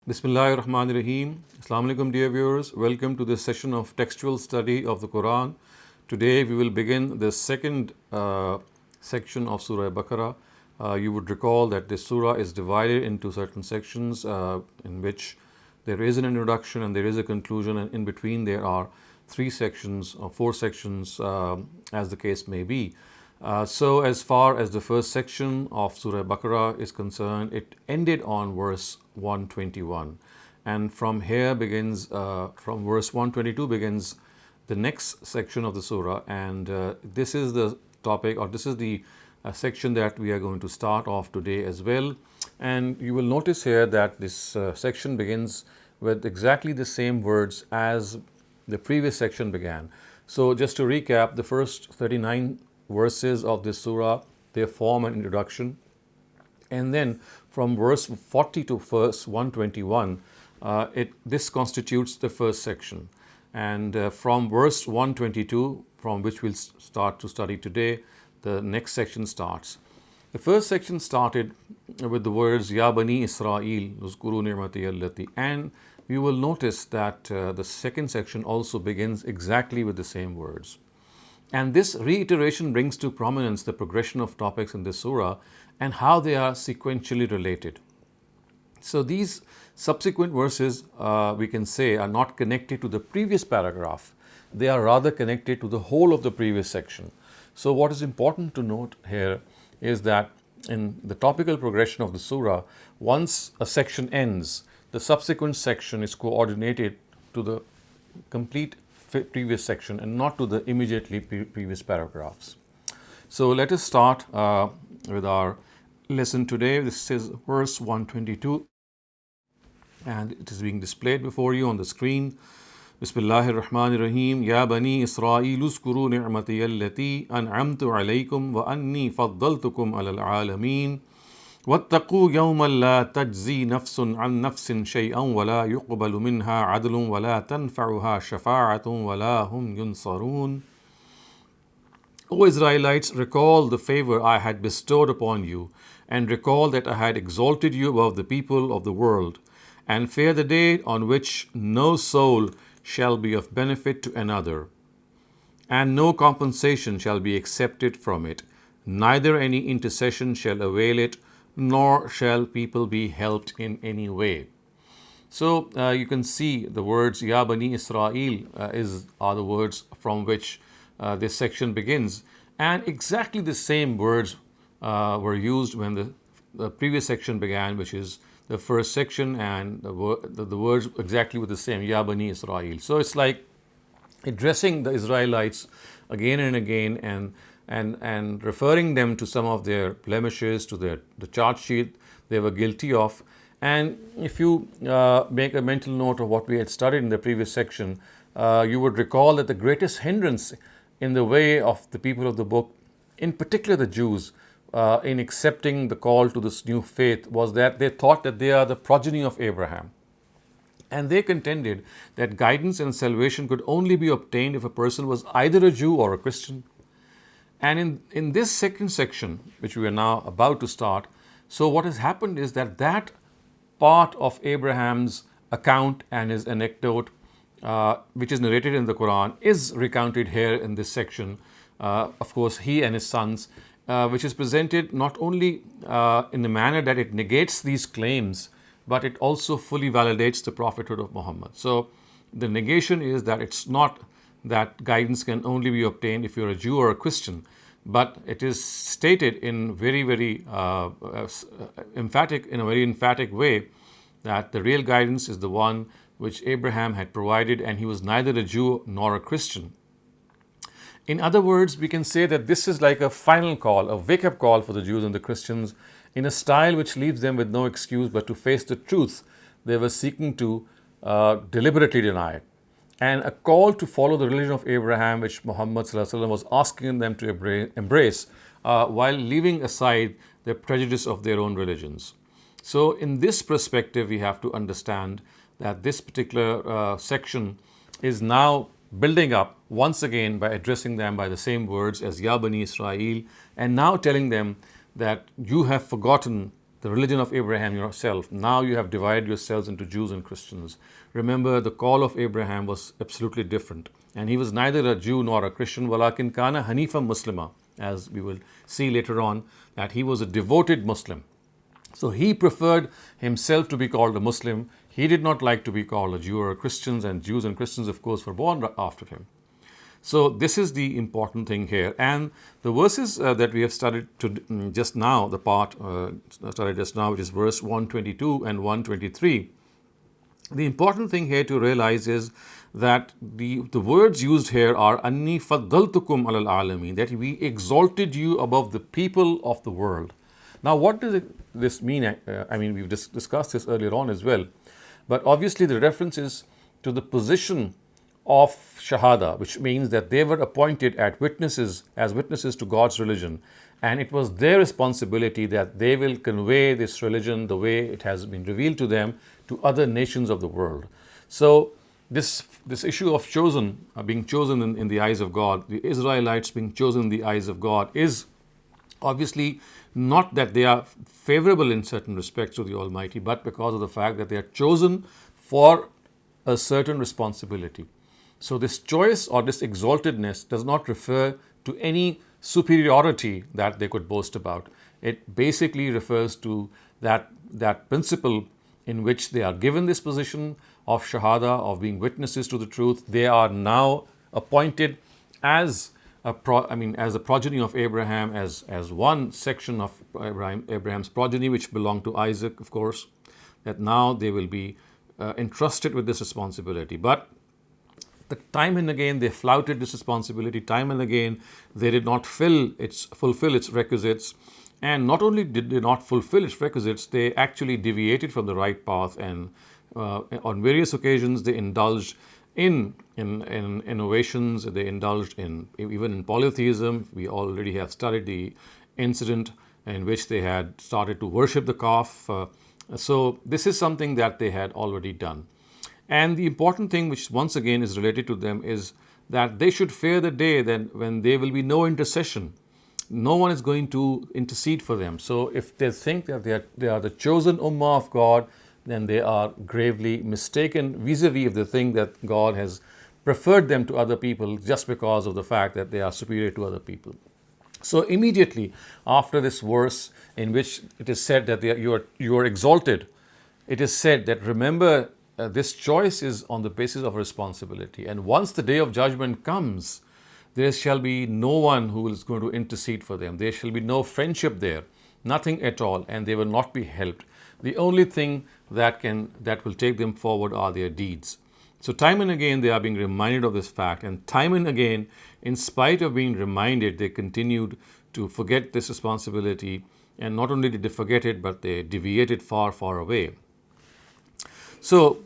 Bismillahirrahmanirrahim. Assalamu alaikum, dear viewers. Welcome to this session of textual study of the Quran. Today we will begin the second section of Surah Baqarah. You would recall that this surah is divided into certain sections in which there is an introduction and there is a conclusion, and in between there are three sections or four sections as the case may be. So as far as the first section of Surah Baqarah is concerned, it ended on verse 121, and from here begins, from verse 122 begins the next section of the surah, and this is the topic, or this is the section that we are going to start off today as well. And you will notice here that this section begins with exactly the same words as the previous section began. So just to recap, the first 39 verses of this surah, they form an introduction, and then from verse 40 to verse 121, this constitutes the first section, and from verse 122, from which we'll start to study today, the next section starts. The first section started with the words Ya Bani Israel uzkuru ni'mati allati, and we will notice that the second section also begins exactly with the same words. And this reiteration brings to prominence the progression of topics in this surah and how they are sequentially related. So these subsequent verses, we can say, are not connected to the previous paragraph. They are rather connected to the whole of the previous section. So what is important to note here is that in the topical progression of the surah, once a section ends, the subsequent section is coordinated to the complete previous section and not to the immediately previous paragraphs. So let us start with our lesson today. This is verse 122, and it is being displayed before you on the screen. Bismillahirrahmanirrahim. Ya Bani Israel uzkuru ni'mati allati an'amtu alaykum wa anni faddaltukum alal alameen. واتقوا يوما لا تجزي نفس عن نفس شيئا ولا يقبل منها عدل ولا تنفعها شفاعة ولا هم ينصرون. O Israelites, recall the favor I had bestowed upon you, and recall that I had exalted you above the people of the world, and fear the day on which no soul shall be of benefit to another, and no compensation shall be accepted from it, neither any intercession shall avail it, nor shall people be helped in any way. So you can see the words Ya Bani Israel are the words from which this section begins, and exactly the same words were used when the previous section began, which is the first section, and the words exactly were the same, Ya Bani Israel. So it's like addressing the Israelites again and again, and referring them to some of their blemishes, to the charge sheet they were guilty of. And if you make a mental note of what we had studied in the previous section, you would recall that the greatest hindrance in the way of the people of the book, in particular the Jews, in accepting the call to this new faith, was that they thought that they are the progeny of Abraham. And they contended that guidance and salvation could only be obtained if a person was either a Jew or a Christian. And in this second section, which we are now about to start, so what has happened is that part of Abraham's account and his anecdote, which is narrated in the Quran, is recounted here in this section. Of course, he and his sons, which is presented not only in a manner that it negates these claims, but it also fully validates the prophethood of Muhammad. So the negation is that it's not that guidance can only be obtained if you're a Jew or a Christian, but it is stated in very emphatic way that the real guidance is the one which Abraham had provided, and he was neither a Jew nor a Christian. In other words, we can say that this is like a final call, a wake-up call for the Jews and the Christians, in a style which leaves them with no excuse but to face the truth they were seeking to deliberately deny, and a call to follow the religion of Abraham, which Muhammad ﷺ was asking them to embrace, while leaving aside the prejudice of their own religions. So in this perspective, we have to understand that this particular section is now building up once again by addressing them by the same words as Ya Bani Israel, and now telling them that you have forgotten the religion of Abraham yourself. Now you have divided yourselves into Jews and Christians. Remember, the call of Abraham was absolutely different. And he was neither a Jew nor a Christian. Walakin kana hanifan muslima. As we will see later on, that he was a devoted Muslim. So he preferred himself to be called a Muslim. He did not like to be called a Jew or a Christian, and Jews and Christians, of course, were born after him. So this is the important thing here. And the verses that we have studied just now, the part studied just now, which is verse 122 and 123, the important thing here to realize is that the words used here are Anni faddaltukum alal alamin, that we exalted you above the people of the world. Now, what does this mean? I mean, we've discussed this earlier on as well. But obviously, the reference is to the position of Shahada, which means that they were appointed as witnesses to God's religion. And it was their responsibility that they will convey this religion the way it has been revealed to them to other nations of the world. So this issue of being chosen in the eyes of God, the Israelites being chosen in the eyes of God, is obviously not that they are favorable in certain respects to the Almighty, but because of the fact that they are chosen for a certain responsibility. So this choice or this exaltedness does not refer to any superiority that they could boast about. It basically refers to that principle in which they are given this position of Shahada, of being witnesses to the truth. They are now appointed as a progeny of Abraham, as one section of Abraham's progeny, which belonged to Isaac, of course, that now they will be entrusted with this responsibility. But time and again they flouted this responsibility. Time and again they did not fulfill its requisites. And not only did they not fulfill its requisites, they actually deviated from the right path. And on various occasions they indulged in innovations. They indulged even in polytheism. We already have studied the incident in which they had started to worship the calf. So this is something that they had already done. And the important thing, which once again is related to them, is that they should fear the day when there will be no intercession. No one is going to intercede for them. So if they think that they are the chosen ummah of God, then they are gravely mistaken vis-a-vis if they think that God has preferred them to other people just because of the fact that they are superior to other people. So immediately after this verse in which it is said that you are exalted, it is said that remember, this choice is on the basis of responsibility. And once the day of judgment comes, there shall be no one who is going to intercede for them. There shall be no friendship there, nothing at all, and they will not be helped. The only thing that will take them forward are their deeds. So time and again they are being reminded of this fact, and time and again, in spite of being reminded, they continued to forget this responsibility. And not only did they forget it, but they deviated far, far away. So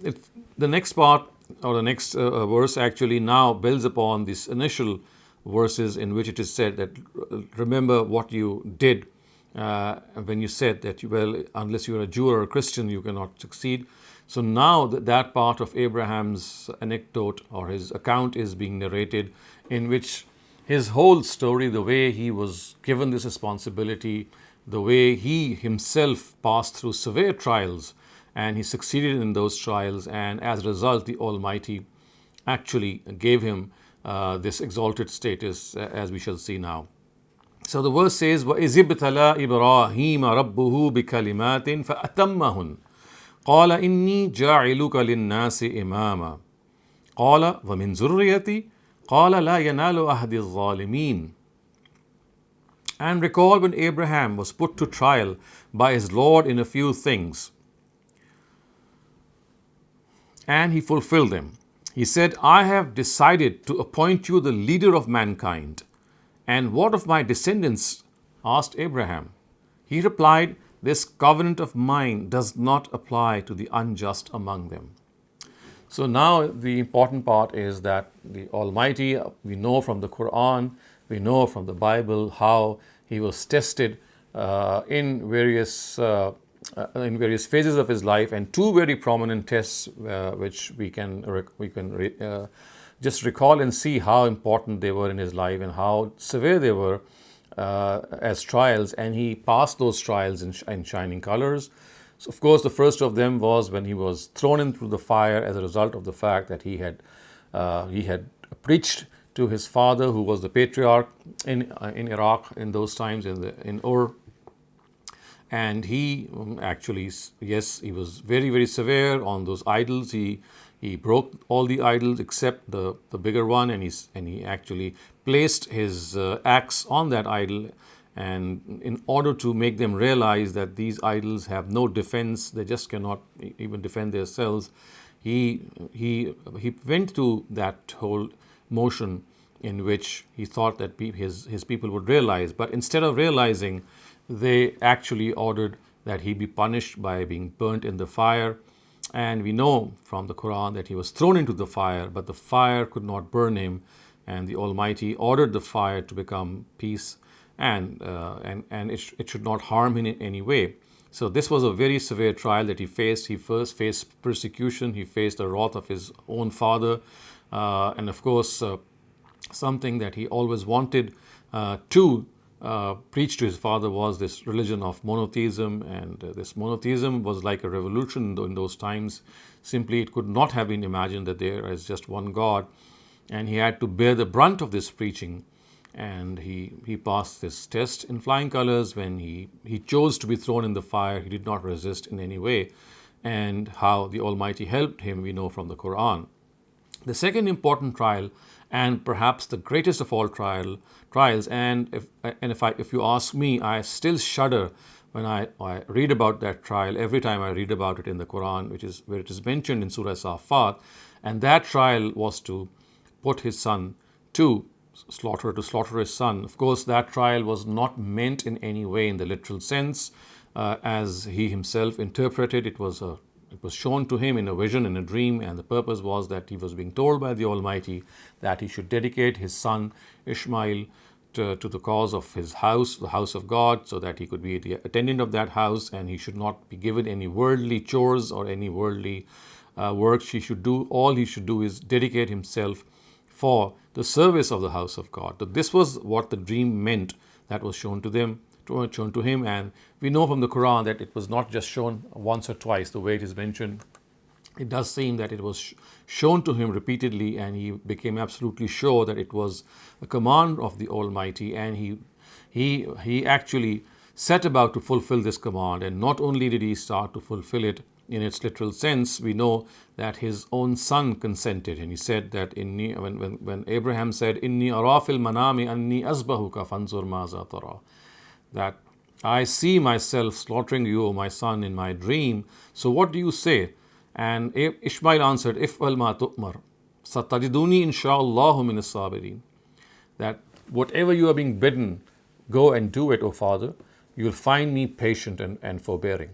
the next part, or the next verse actually now builds upon these initial verses in which it is said that remember what you did when you said that unless you are a Jew or a Christian you cannot succeed. So now that part of Abraham's anecdote or his account is being narrated, in which his whole story, the way he was given this responsibility, the way he himself passed through severe trials, and he succeeded in those trials, and as a result the Almighty actually gave him this exalted status, as we shall see now. So the verse says, وَإِذِ ابْتَلَىٰ إِبْرَاهِيمَ رَبُّهُ بِكَلِمَاتٍ فَأَتَمَّهُنَّ قَالَ إِنِّي جَاعِلُكَ لِلنَّاسِ إِمَامًا قَالَ وَمِنْ ذُرِّيَّتِي قَالَ لَا يَنَالُ أَحْدِ الظَّالِمِينَ. And recall when Abraham was put to trial by his Lord in a few things, and he fulfilled them. He said, I have decided to appoint you the leader of mankind. And what of my descendants? Asked Abraham. He replied, this covenant of mine does not apply to the unjust among them. So now the important part is that the Almighty, we know from the Quran, we know from the Bible how he was tested in various phases of his life, and two very prominent tests which we can just recall and see how important they were in his life and how severe they were. as trials, and he passed those trials in shining colors. So, of course, the first of them was when he was thrown into the fire as a result of the fact that he had preached to his father, who was the patriarch in Iraq in those times, in Ur. And he actually, yes, he was very, very severe on those idols. He broke all the idols except the bigger one, and he actually placed his axe on that idol, and in order to make them realize that these idols have no defense, they just cannot even defend themselves, he went to that whole motion in which he thought that his people would realize. But instead of realizing, they actually ordered that he be punished by being burnt in the fire. And we know from the Quran that he was thrown into the fire, but the fire could not burn him, and the Almighty ordered the fire to become peace, and it should not harm him in any way. So this was a very severe trial that he faced. He first faced persecution, he faced the wrath of his own father, and of course something that he always wanted to preach to his father was this religion of monotheism. And this monotheism was like a revolution in those times. Simply, it could not have been imagined that there is just one God, and he had to bear the brunt of this preaching. And he passed this test in flying colors. When he chose to be thrown in the fire, he did not resist in any way. And how the Almighty helped him, we know from the Quran. The second important trial, and perhaps the greatest of all trials, and if you ask me, I still shudder when I read about that trial every time I read about it in the Quran, which is where it is mentioned in Surah Safat. And that trial was to put his son to slaughter his son. Of course, that trial was not meant in any way in the literal sense, as he himself interpreted. It was shown to him in a vision, in a dream, and the purpose was that he was being told by the Almighty that he should dedicate his son Ishmael to the cause of his house, the house of God, so that he could be the attendant of that house, and he should not be given any worldly chores or any worldly works he should do. All he should do is dedicate himself for the service of the house of God. So this was what the dream meant that was shown to him. And we know from the Quran that it was not just shown once or twice the way it is mentioned. It does seem that it was shown to him repeatedly, and he became absolutely sure that it was a command of the Almighty, and he actually set about to fulfill this command. And not only did he start to fulfill it in its literal sense, we know that his own son consented, and he said that when Abraham said, "Inni ara fil manami anni azbahuka fanzur maza tara," that I see myself slaughtering you, O my son, in my dream. So what do you say? And Ishmael answered, "If'al ma tu'mar, satajiduni insha'Allahu min as-sabirin." That whatever you are being bidden, go and do it, O father. You will find me patient and forbearing.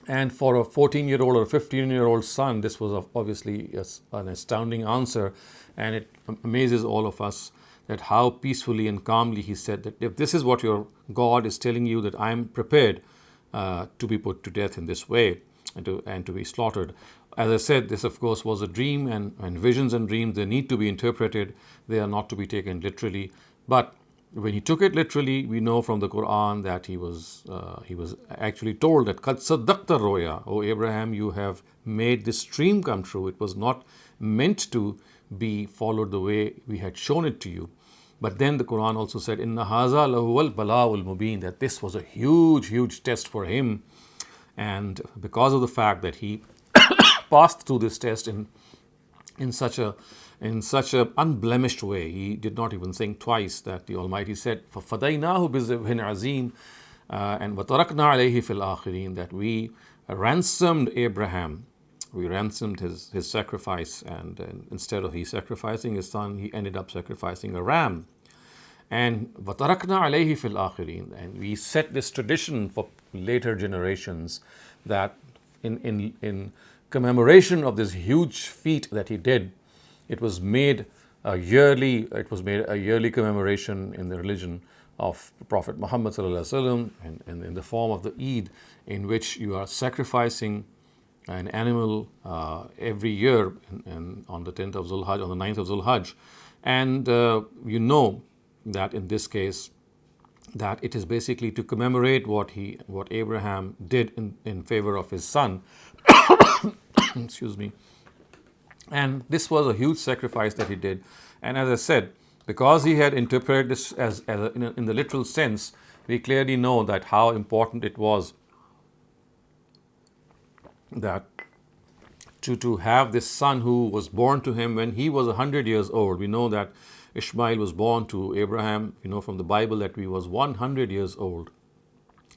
And for a 14-year-old or a 15-year-old son, this was obviously an astounding answer, and it amazes all of us that how peacefully and calmly he said that if this is what your God is telling you, that I am prepared to be put to death in this way and to be slaughtered. As I said, this of course was a dream, and visions and dreams, they need to be interpreted. They are not to be taken literally. But when he took it literally, we know from the Quran that he was actually told that "Qad saddaqta roya," O Abraham, you have made this dream come true. It was not meant to be followed the way we had shown it to you. But then the Quran also said, "Inna haza lahuwal bala'ul mubin," that this was a huge test for him. And because of the fact that he passed through this test in such a unblemished way, he did not even think twice, that the Almighty said, فَفَدَيْنَاهُ بِذِبْحٍ عَظِيمٍ and وَتَرَكْنَا عَلَيْهِ فِي الْآخِرِينَ, that we ransomed Abraham. We ransomed his sacrifice, and instead of he sacrificing his son, he ended up sacrificing a ram. And وَتَرَكْنَا عَلَيْهِ فِي الْآخِرِينَ, and we set this tradition for later generations, that in commemoration of this huge feat that he did, it was made a yearly commemoration in the religion of Prophet Muhammad sallallahu alaihi wasallam, and in the form of the Eid, in which you are sacrificing an animal every year and on the 10th of Zulhajj, on the 9th of Zulhajj. And you know that in this case, that it is basically to commemorate what Abraham did in favor of his son. Excuse me. And this was a huge sacrifice that he did. And as I said, because he had interpreted this in the literal sense, we clearly know that how important it was that to have this son who was born to him when he was 100 years old. We know that Ishmael was born to Abraham, from the Bible, that he was 100 years old.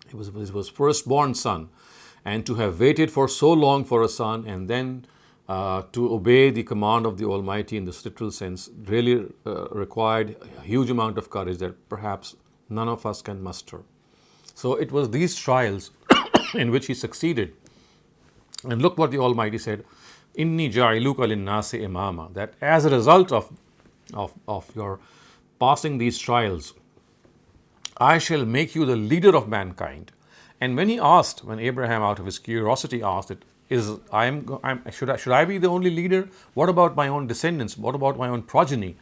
He was his firstborn son. And to have waited for so long for a son and then to obey the command of the Almighty in this literal sense really required a huge amount of courage that perhaps none of us can muster. So it was these trials in which he succeeded. And look what the Almighty said, Inni ja'iluka linnasi imama, that as a result of your passing these trials, I shall make you the leader of mankind. And when Abraham, out of his curiosity, asked it, should I be the only leader? What about my own descendants? What about my own progeny?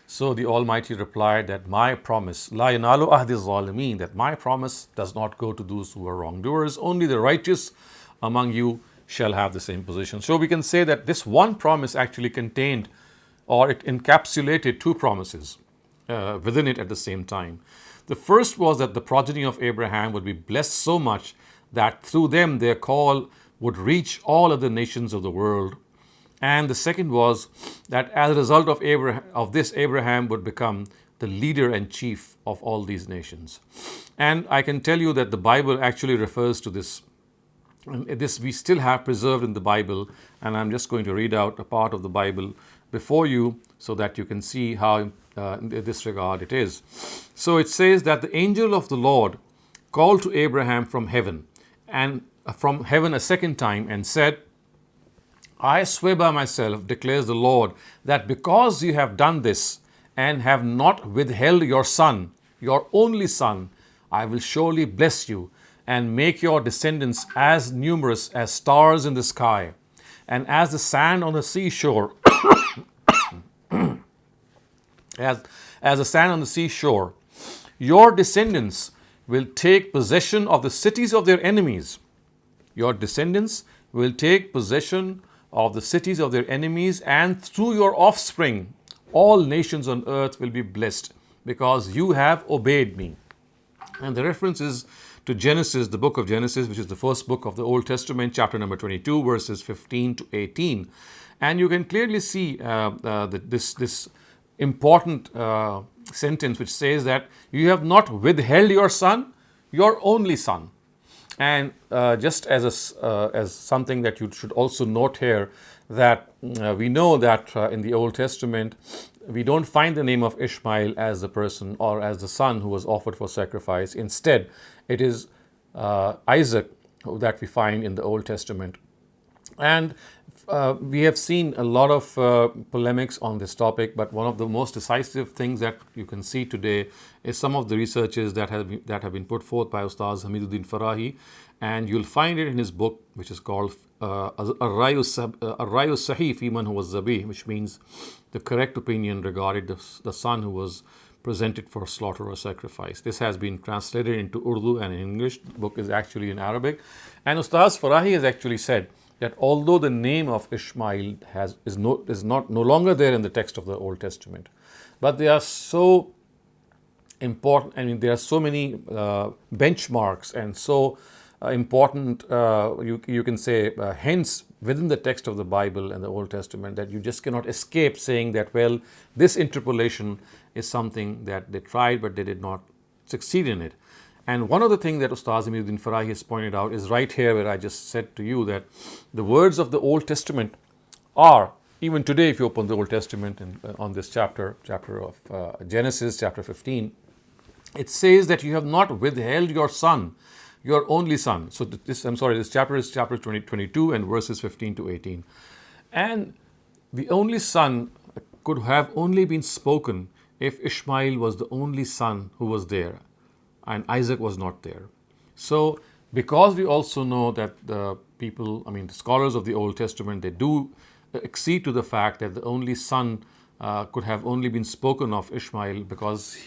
So the Almighty replied that my promise, La yanalu ahdi zalimeen, that my promise does not go to those who are wrongdoers. Only the righteous among you shall have the same position. So we can say that this one promise actually contained, or it encapsulated, two promises within it at the same time. The first was that the progeny of Abraham would be blessed so much that through them their call would reach all other nations of the world. And the second was that as a result of this, Abraham would become the leader and chief of all these nations. And I can tell you that the Bible actually refers to this. This we still have preserved in the Bible, and I'm just going to read out a part of the Bible before you so that you can see how in this regard it is. So it says that the angel of the Lord called to Abraham from heaven a second time and said, I swear by myself, declares the Lord, that because you have done this and have not withheld your son, your only son, I will surely bless you and make your descendants as numerous as stars in the sky and as the sand on the seashore. As the sand on the seashore, your descendants will take possession of the cities of their enemies. Your descendants will take possession of the cities of their enemies, and through your offspring, all nations on earth will be blessed because you have obeyed me. And the reference is to Genesis, the book of Genesis, which is the first book of the Old Testament, chapter number 22, verses 15 to 18. And you can clearly see this important sentence which says that you have not withheld your son, your only son. And just as something that you should also note here, that we know that in the Old Testament we don't find the name of Ishmael as the person or as the son who was offered for sacrifice. Instead, it is Isaac that we find in the Old Testament. And we have seen a lot of polemics on this topic, but one of the most decisive things that you can see today is some of the researches that have been put forth by Ustaz Hamiduddin Farahi, and you'll find it in his book, which is called Ar-Rayu Sahih fi Man Huwa Zabih, which means the correct opinion regarding the son who was presented for slaughter or sacrifice. This has been translated into Urdu and English. The book is actually in Arabic, and Ustaz Farahi has actually said that although the name of Ishmael is no longer there in the text of the Old Testament, but they are so important. I mean, there are so many benchmarks and so important, you can say, hints within the text of the Bible and the Old Testament that you just cannot escape saying that, well, this interpolation is something that they tried but they did not succeed in it. And one of the things that Ustaz Hamiduddin Farahi has pointed out is right here where I just said to you that the words of the Old Testament are, even today if you open the Old Testament and on this chapter of Genesis, chapter 15, it says that you have not withheld your son, your only son. So this chapter is chapter 22 and verses 15 to 18. And the only son could have only been spoken if Ishmael was the only son who was there and Isaac was not there. So because we also know that the scholars of the Old Testament, they do accede to the fact that the only son could have only been spoken of Ishmael because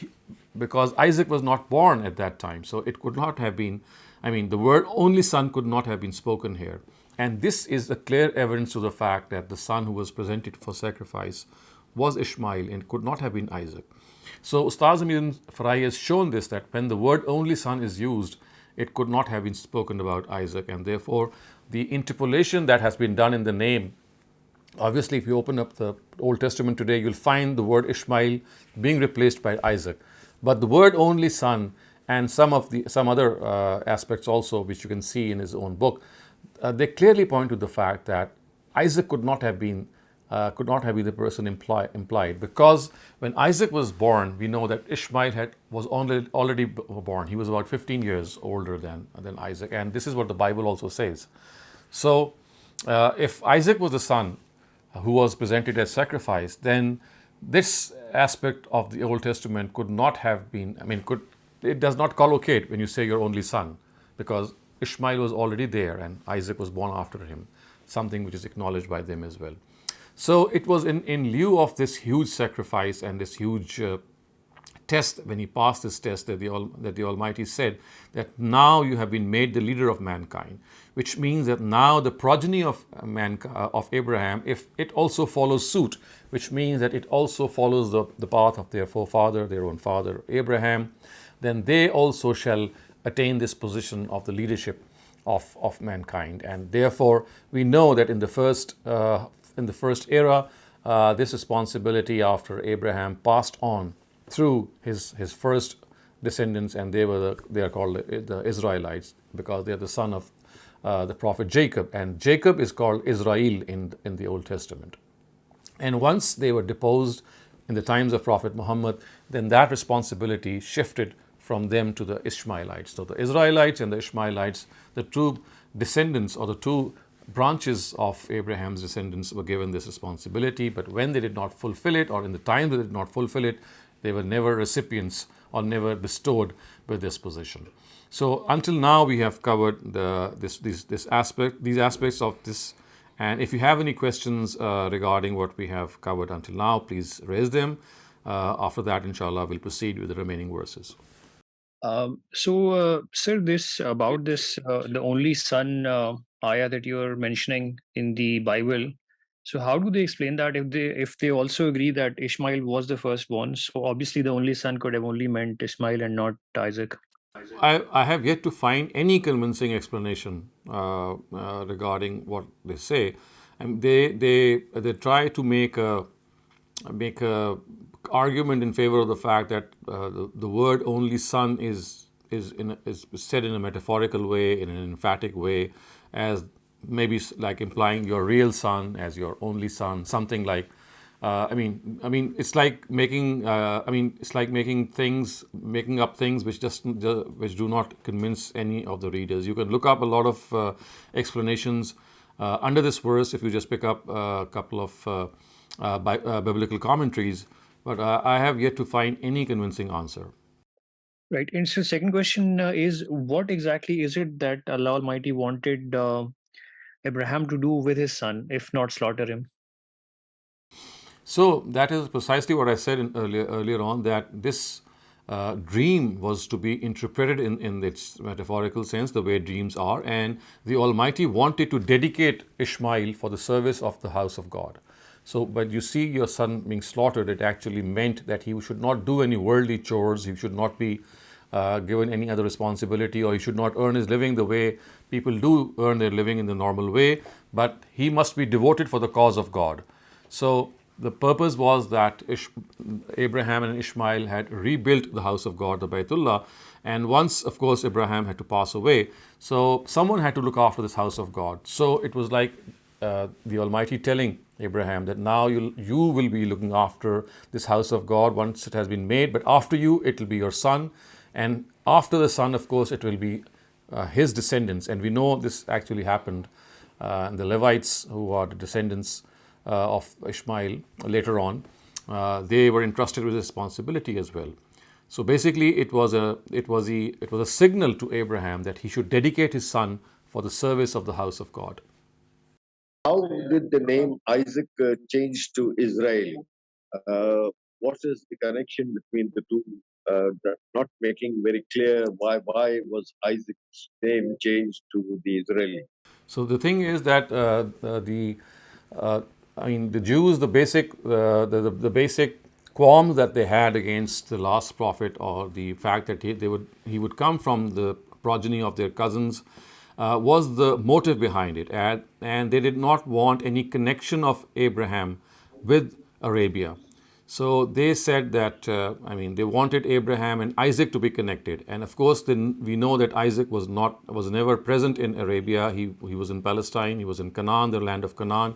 because Isaac was not born at that time. So it could not have been, the word only son could not have been spoken here. And this is a clear evidence to the fact that the son who was presented for sacrifice was Ishmael and could not have been Isaac. So Ustaz Amin Farai has shown this, that when the word only son is used, it could not have been spoken about Isaac, and therefore the interpolation that has been done in the name. Obviously, if you open up the Old Testament today, you'll find the word Ishmael being replaced by Isaac. But the word only son and some other aspects also, which you can see in his own book, they clearly point to the fact that Isaac could not have been the person implied, because when Isaac was born, we know that Ishmael was already born. He was about 15 years older than Isaac, and this is what the Bible also says. So, if Isaac was the son who was presented as sacrifice, then this aspect of the Old Testament could not have been, it does not collocate when you say your only son, because Ishmael was already there and Isaac was born after him, something which is acknowledged by them as well. So it was in lieu of this huge sacrifice and this huge test, when he passed this test, that the Almighty said that now you have been made the leader of mankind, which means that now the progeny of of Abraham, if it also follows suit, which means that it also follows the path of their forefather, their own father Abraham, then they also shall attain this position of the leadership of mankind. And therefore, we know that in the first era, this responsibility after Abraham passed on through his first descendants, and they are called the Israelites, because they are the son of the prophet Jacob, and Jacob is called Israel in the Old Testament. And once they were deposed in the times of Prophet Muhammad, then that responsibility shifted from them to the Ishmaelites. So the Israelites and the Ishmaelites, the two descendants or the two branches of Abraham's descendants, were given this responsibility, but when they did not fulfill it, or in the time they did not fulfill it, they were never recipients or never bestowed with this position. So until now we have covered these aspects of this, and if you have any questions regarding what we have covered until now, please raise them. After that, inshallah, we'll proceed with the remaining verses. Sir, this about this the only son ayah that you're mentioning in the Bible. So, how do they explain that if they also agree that Ishmael was the firstborn? So, obviously, the only son could have only meant Ishmael and not Isaac. I have yet to find any convincing explanation regarding what they say, and they try to make a argument in favor of the fact that the word only son is said in a metaphorical way, in an emphatic way, as maybe like implying your real son as your only son, something like. It's like making up things which do not convince any of the readers. You can look up a lot of explanations under this verse if you just pick up a couple of biblical commentaries, but I have yet to find any convincing answer. Right. And so, second question is, what exactly is it that Allah Almighty wanted Abraham to do with his son, if not slaughter him? So that is precisely what I said earlier on, that this dream was to be interpreted in its metaphorical sense, the way dreams are, and the Almighty wanted to dedicate Ishmael for the service of the house of God. So, but you see your son being slaughtered, it actually meant that he should not do any worldly chores, he should not be given any other responsibility, or he should not earn his living the way people do earn their living in the normal way, but he must be devoted for the cause of God. So the purpose was that Abraham and Ishmael had rebuilt the house of God, the Baytullah, and once, of course, Abraham had to pass away, so someone had to look after this house of God. So it was like the Almighty telling Abraham that now you will be looking after this house of God once it has been made, but after you it will be your son, and after the son, of course, it will be his descendants. And we know this actually happened. The Levites, who are the descendants of Ishmael later on, they were entrusted with responsibility as well. So basically, it was a signal to Abraham that he should dedicate his son for the service of the house of God. How did the name Isaac change to Israel? What is the connection between the two? not making very clear why was Isaac's name changed to the Israeli. So the thing is that uh, the Jews, the basic qualms that they had against the last prophet, or the fact that he would come from the progeny of their cousins, was the motive behind it, and they did not want any connection of Abraham with Arabia. So they said that, they wanted Abraham and Isaac to be connected. And of course, then we know that Isaac was never present in Arabia. He was in Palestine, he was in Canaan, the land of Canaan.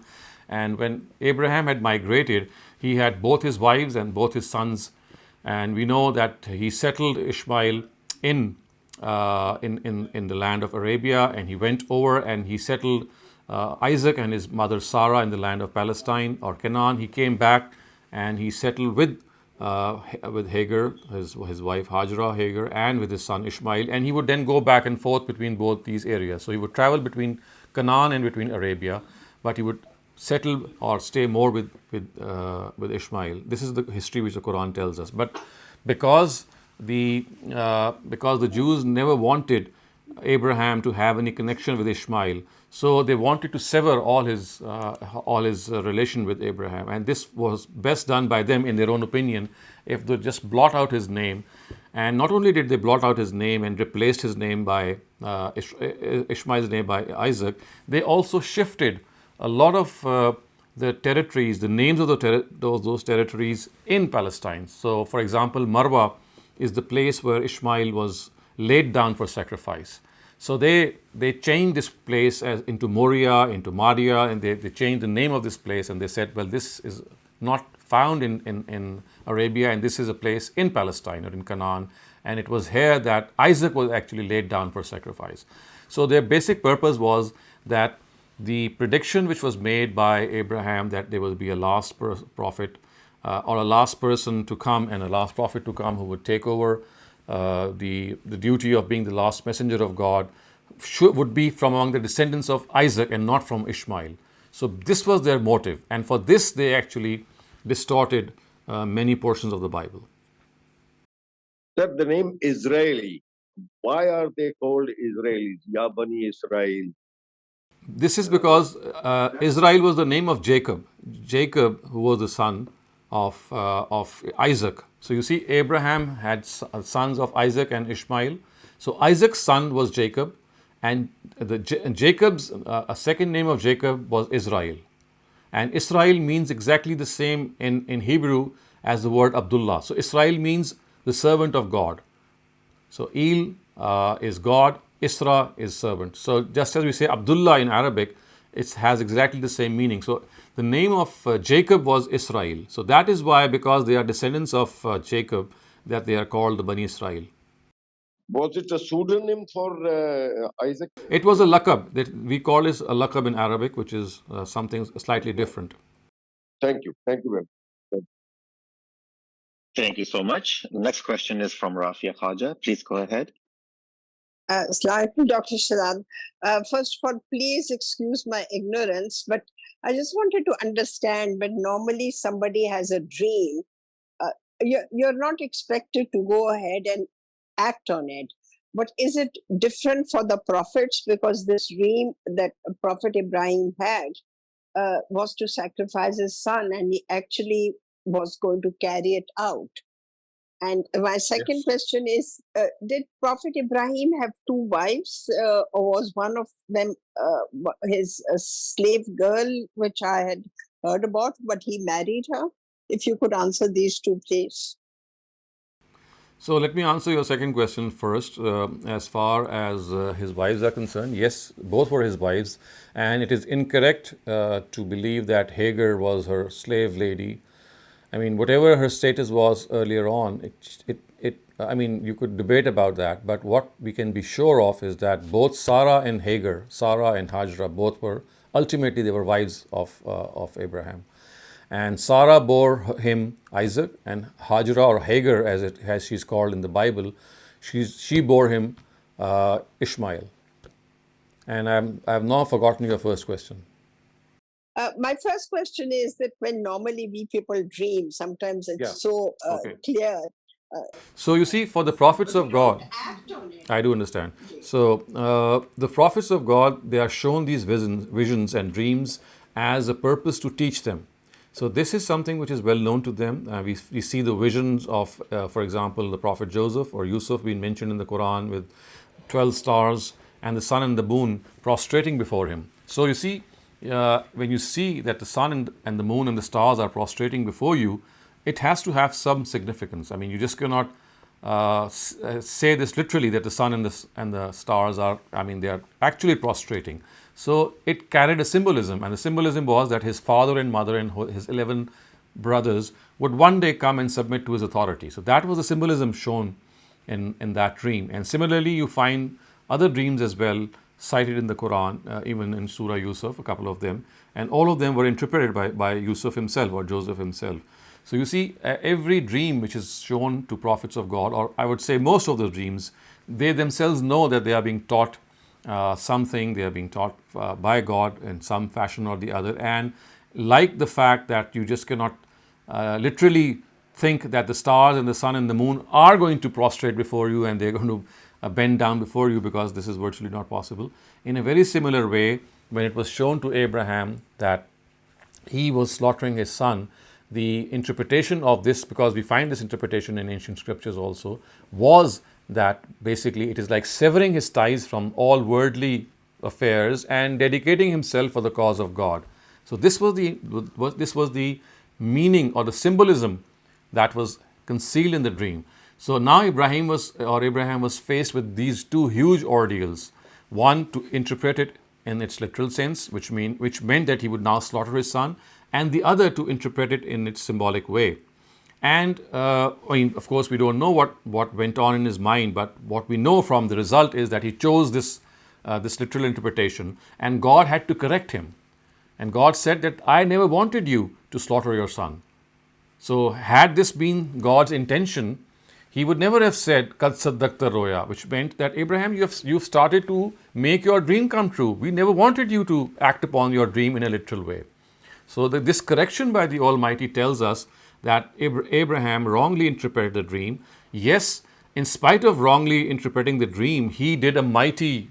And when Abraham had migrated, he had both his wives and both his sons. And we know that he settled Ishmael in the land of Arabia, and he went over and he settled Isaac and his mother Sarah in the land of Palestine or Canaan. He came back and he settled with Hagar, his wife Hagar, and with his son Ishmael. And he would then go back and forth between both these areas. So he would travel between Canaan and between Arabia, but he would settle or stay more with Ishmael. This is the history which the Quran tells us. But because the Jews never wanted Abraham to have any connection with Ishmael, so they wanted to sever all his relation with Abraham, and this was best done by them, in their own opinion, if they just blot out his name. And not only did they blot out his name and replaced his name by Ishmael's name by Isaac, they also shifted a lot of the territories, the names of those territories in Palestine. So, for example, Marwa is the place where Ishmael was laid down for sacrifice. So they changed this place into Moriah, into Madia, and they changed the name of this place, and they said, well, this is not found in Arabia, and this is a place in Palestine or in Canaan, and it was here that Isaac was actually laid down for sacrifice. So their basic purpose was that the prediction which was made by Abraham, that there will be a last prophet or a last person to come and a last prophet to come who would take over the duty of being the last messenger of God, would be from among the descendants of Isaac and not from Ishmael. So this was their motive, and for this they actually distorted many portions of the Bible. Sir, the name Israeli, why are they called Israelis? Ya Bani Israel. This is because Israel was the name of Jacob. Jacob, who was the son of Isaac. So you see, Abraham had sons of Isaac and Ishmael. So Isaac's son was Jacob, and Jacob's a second name of Jacob was Israel. And Israel means exactly the same in Hebrew as the word Abdullah. So Israel means the servant of God. So Il is God, Isra is servant. So just as we say Abdullah in Arabic, it has exactly the same meaning. So the name of Jacob was Israel. So that is why, because they are descendants of Jacob, that they are called the Bani Israel. Was it a pseudonym for Isaac? It was a laqab. That we call it a laqab in Arabic, which is something slightly different. Thank you. Thank you very much. Thank you so much. The next question is from Rafia Khaja. Please go ahead. Assalamu alaikum, Dr. Shehzad. First of all, please excuse my ignorance, but I just wanted to understand, when normally somebody has a dream, you're not expected to go ahead and act on it. But is it different for the prophets? Because this dream that Prophet Ibrahim had was to sacrifice his son, and he actually was going to carry it out. And my second question is, did Prophet Ibrahim have two wives, or was one of them his slave girl, which I had heard about, but he married her? If you could answer these two, please. So let me answer your second question first. As far as his wives are concerned, yes, both were his wives, and it is incorrect to believe that Hagar was her slave lady. I mean, whatever her status was earlier on, you could debate about that, but what we can be sure of is that both Sarah and Hajra, both were, ultimately they were wives of Abraham. And Sarah bore him Isaac, and Hajra, or Hagar as she's called in the Bible, she bore him Ishmael. And I have now forgotten your first question. My first question is that when normally we people dream, sometimes it's so clear So you see, for the prophets of God, I do understand. So the prophets of God, they are shown these visions and dreams as a purpose to teach them. So this is something which is well known to them. We see the visions of, for example, the prophet Joseph or Yusuf being mentioned in the Quran with 12 stars and the sun and the moon prostrating before him. So you see, when you see that the sun and the moon and the stars are prostrating before you, it has to have some significance. I mean, you just cannot say this literally, that the sun and the stars are, I mean, they are actually prostrating. So it carried a symbolism, and the symbolism was that his father and mother and his 11 brothers would one day come and submit to his authority. So that was the symbolism shown in that dream. And similarly, you find other dreams as well cited in the Quran, even in Surah Yusuf, a couple of them, and all of them were interpreted by Yusuf himself or Joseph himself. So you see, every dream which is shown to prophets of God, or I would say most of the dreams, they themselves know that they are being taught something, they are being taught by God in some fashion or the other. And like the fact that you just cannot literally think that the stars and the sun and the moon are going to prostrate before you and they're going to bend down before you, because this is virtually not possible. In a very similar way, when it was shown to Abraham that he was slaughtering his son, the interpretation of this, because we find this interpretation in ancient scriptures also, was that basically it is like severing his ties from all worldly affairs and dedicating himself for the cause of God. So this was the meaning or the symbolism that was concealed in the dream. So now Abraham was faced with these two huge ordeals. One, to interpret it in its literal sense, which meant that he would now slaughter his son, and the other to interpret it in its symbolic way. And I mean, of course, we don't know what went on in his mind, but what we know from the result is that he chose this literal interpretation, and God had to correct him. And God said that I never wanted you to slaughter your son. So had this been God's intention, he would never have said Kad saddaqta roya, which meant that Abraham, you've started to make your dream come true. We never wanted you to act upon your dream in a literal way. So this correction by the Almighty tells us that Abraham wrongly interpreted the dream. Yes, in spite of wrongly interpreting the dream, he did a mighty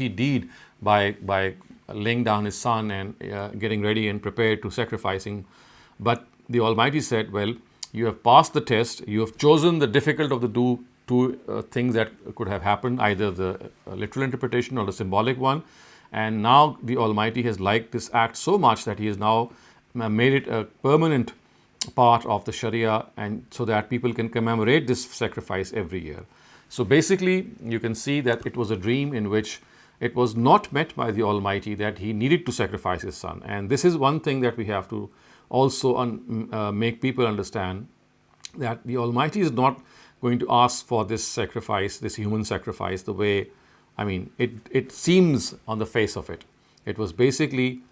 deed by laying down his son and getting ready and prepared to sacrificing. But the Almighty said, well, you have passed the test, you have chosen the difficult of the two things that could have happened, either the literal interpretation or the symbolic one. And now the Almighty has liked this act so much that He has now made it a permanent part of the Sharia, and so that people can commemorate this sacrifice every year. So basically, you can see that it was a dream in which it was not met by the Almighty that He needed to sacrifice His son. And this is one thing that we have to also make people understand, that the Almighty is not going to ask for this sacrifice, this human sacrifice, the way, I mean, it seems on the face of it. It was basically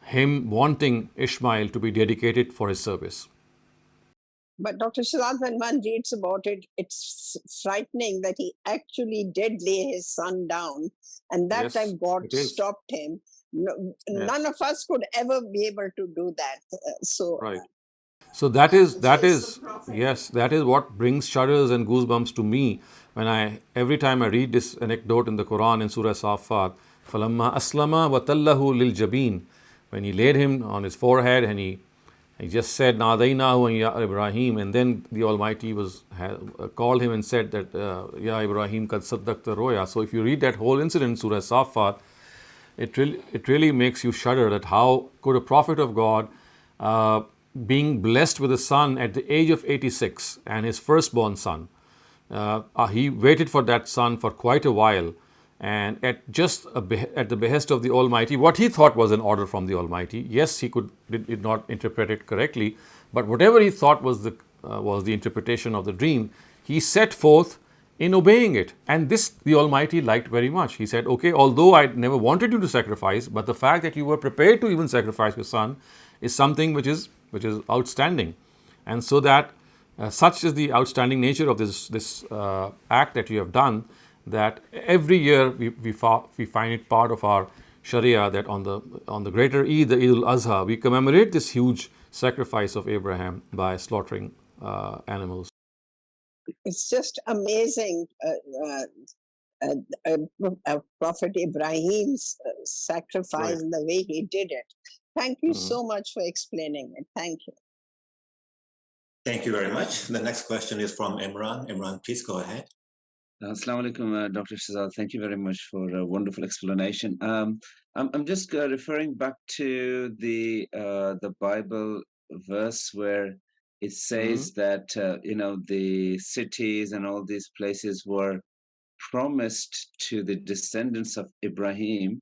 Him wanting Ishmael to be dedicated for His service. But Dr. Shehzad, when one reads about it, it's frightening that he actually did lay his son down, and that Yes, time God it is. stopped him. Yes. None of us could ever be able to do that. Right. So that is yes, that is what brings shudders and goosebumps to me when every time I read this anecdote in the Quran in Surah Safat, فَلَمَّا أَسْلَمَ وَتَلَّهُ لِلْجَبِينِ, when he laid him on his forehead and he just said نَادَيْنَاهُ ya Ibrahim, and then the Almighty called him and said that Ya Ibrahim kad saddaqta roya. So if you read that whole incident in Surah Safat, it really makes you shudder, that how could a prophet of God being blessed with a son at the age of 86 and his firstborn son, he waited for that son for quite a while, and at the behest of the Almighty, what he thought was an order from the Almighty. Yes, he did not interpret it correctly, but whatever he thought was the interpretation of the dream, he set forth in obeying it. And this the Almighty liked very much. He said, okay, although I never wanted you to sacrifice, but the fact that you were prepared to even sacrifice your son is something which is outstanding. And so that such is the outstanding nature of this act that you have done, that every year we find it part of our Sharia, that on the greater Eid, the Eid al-Azha, we commemorate this huge sacrifice of Abraham by slaughtering animals. It's just amazing. Prophet Ibrahim's sacrifice Right. and the way he did it. Thank you Mhm. so much for explaining it. Thank you. Thank you very much. The next question is from Imran. Imran, please go ahead. Assalamu alaikum, Dr. Shehzad. Thank you very much for a wonderful explanation. I'm just referring back to the Bible verse where it says that the cities and all these places were promised to the descendants of Ibrahim,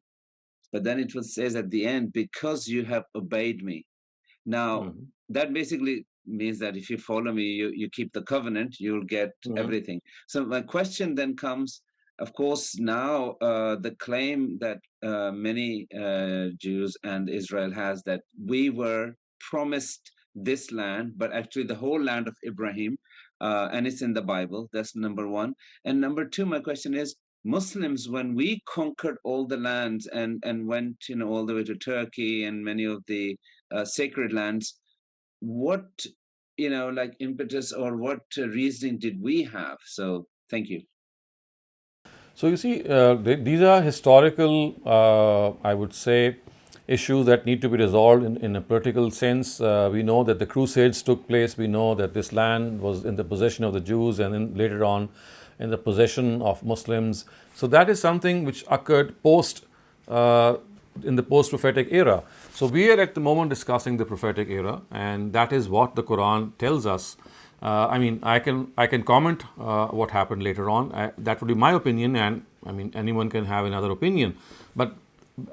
but then it was says at the end, because you have obeyed me. Now, Mhm. that basically means that if you follow me, you keep the covenant, you'll get Mhm. everything. So my question then comes, of course, now the claim that many Jews and Israel has that we were promised this land, but actually the whole land of Ibrahim, and it's in the Bible. That's number one. And number two, my question is, Muslims, when we conquered all the lands and went, all the way to Turkey and many of the sacred lands, what like impetus or what reasoning did we have? So thank you. So you see, these are historical, I would say, issues that need to be resolved in a political sense. We know that the Crusades took place. We know that this land was in the possession of the Jews and then later on in the possession of Muslims. So that is something which occurred in the post-prophetic era. So we are at the moment discussing the prophetic era, and that is what the Quran tells us. I can comment what happened later on. That would be my opinion, and anyone can have another opinion. But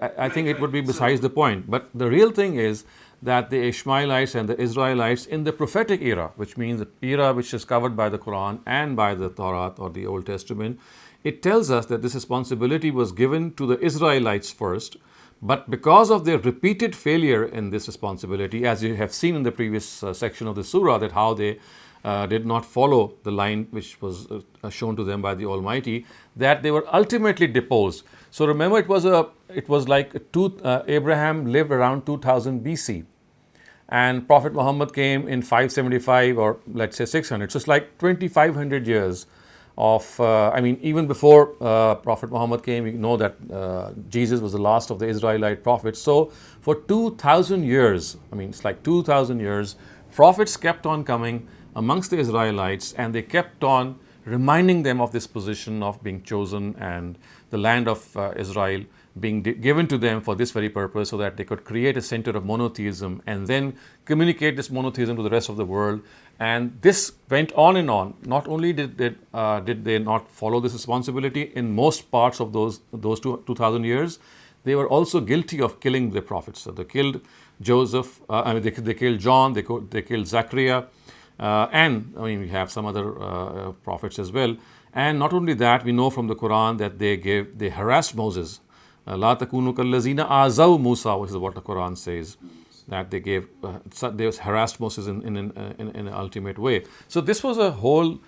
I think it would be besides the point. But the real thing is that the Ishmaelites and the Israelites in the prophetic era, which means the era which is covered by the Quran and by the Torah or the Old Testament, it tells us that this responsibility was given to the Israelites first. But because of their repeated failure in this responsibility, as you have seen in the previous section of the surah, that how they did not follow the line which was shown to them by the Almighty, that they were ultimately deposed. So remember, it was like Abraham lived around 2000 BC, and Prophet Muhammad came in 575 or let's say 600. So it's like 2500 years of, even before Prophet Muhammad came, we know that Jesus was the last of the Israelite prophets. So for 2000 years, it's like 2000 years, prophets kept on coming amongst the Israelites, and they kept on reminding them of this position of being chosen and the land of Israel being given to them for this very purpose, so that they could create a center of monotheism and then communicate this monotheism to the rest of the world. And this went on and on. Not only did they not follow this responsibility in most parts of those 2000 years, they were also guilty of killing the prophets. So they killed Joseph, they killed John, they killed Zachariah, and we have some other prophets as well. And not only that, we know from the Quran that they harassed Moses. La takunu kallazina azaw Musa, which is what the Quran says, that they harassed Moses in an ultimate way. So this was a whole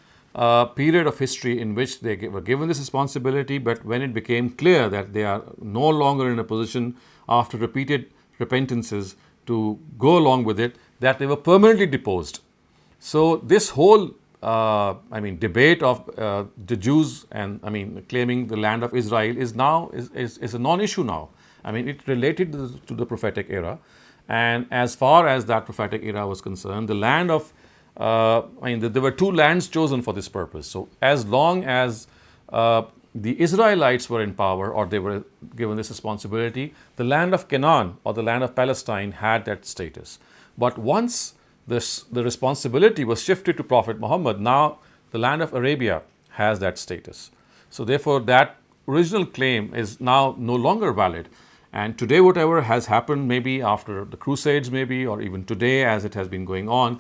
period of history in which they were given this responsibility, but when it became clear that they are no longer in a position, after repeated repentances, to go along with it, that they were permanently deposed. So this whole debate of the Jews and claiming the land of Israel is a non-issue now. It related to the prophetic era, and as far as that prophetic era was concerned, the land of there were two lands chosen for this purpose. So as long as the Israelites were in power, or they were given this responsibility, the land of Canaan or the land of Palestine had that status. But once the responsibility was shifted to Prophet Muhammad, now the land of Arabia has that status. So therefore, that original claim is now no longer valid. And today, whatever has happened, maybe after the Crusades, maybe, or even today as it has been going on,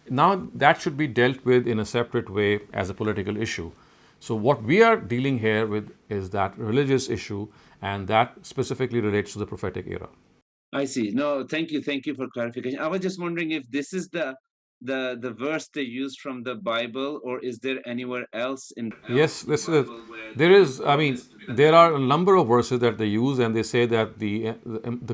now that should be dealt with in a separate way as a political issue. So what we are dealing here with is that religious issue, and that specifically relates to the prophetic era. I see. No, thank you for clarification. I was just wondering if this is the verse they use from the Bible, or is there anywhere else in Yes, the Bible where there is. There are a number of verses that they use, and they say that the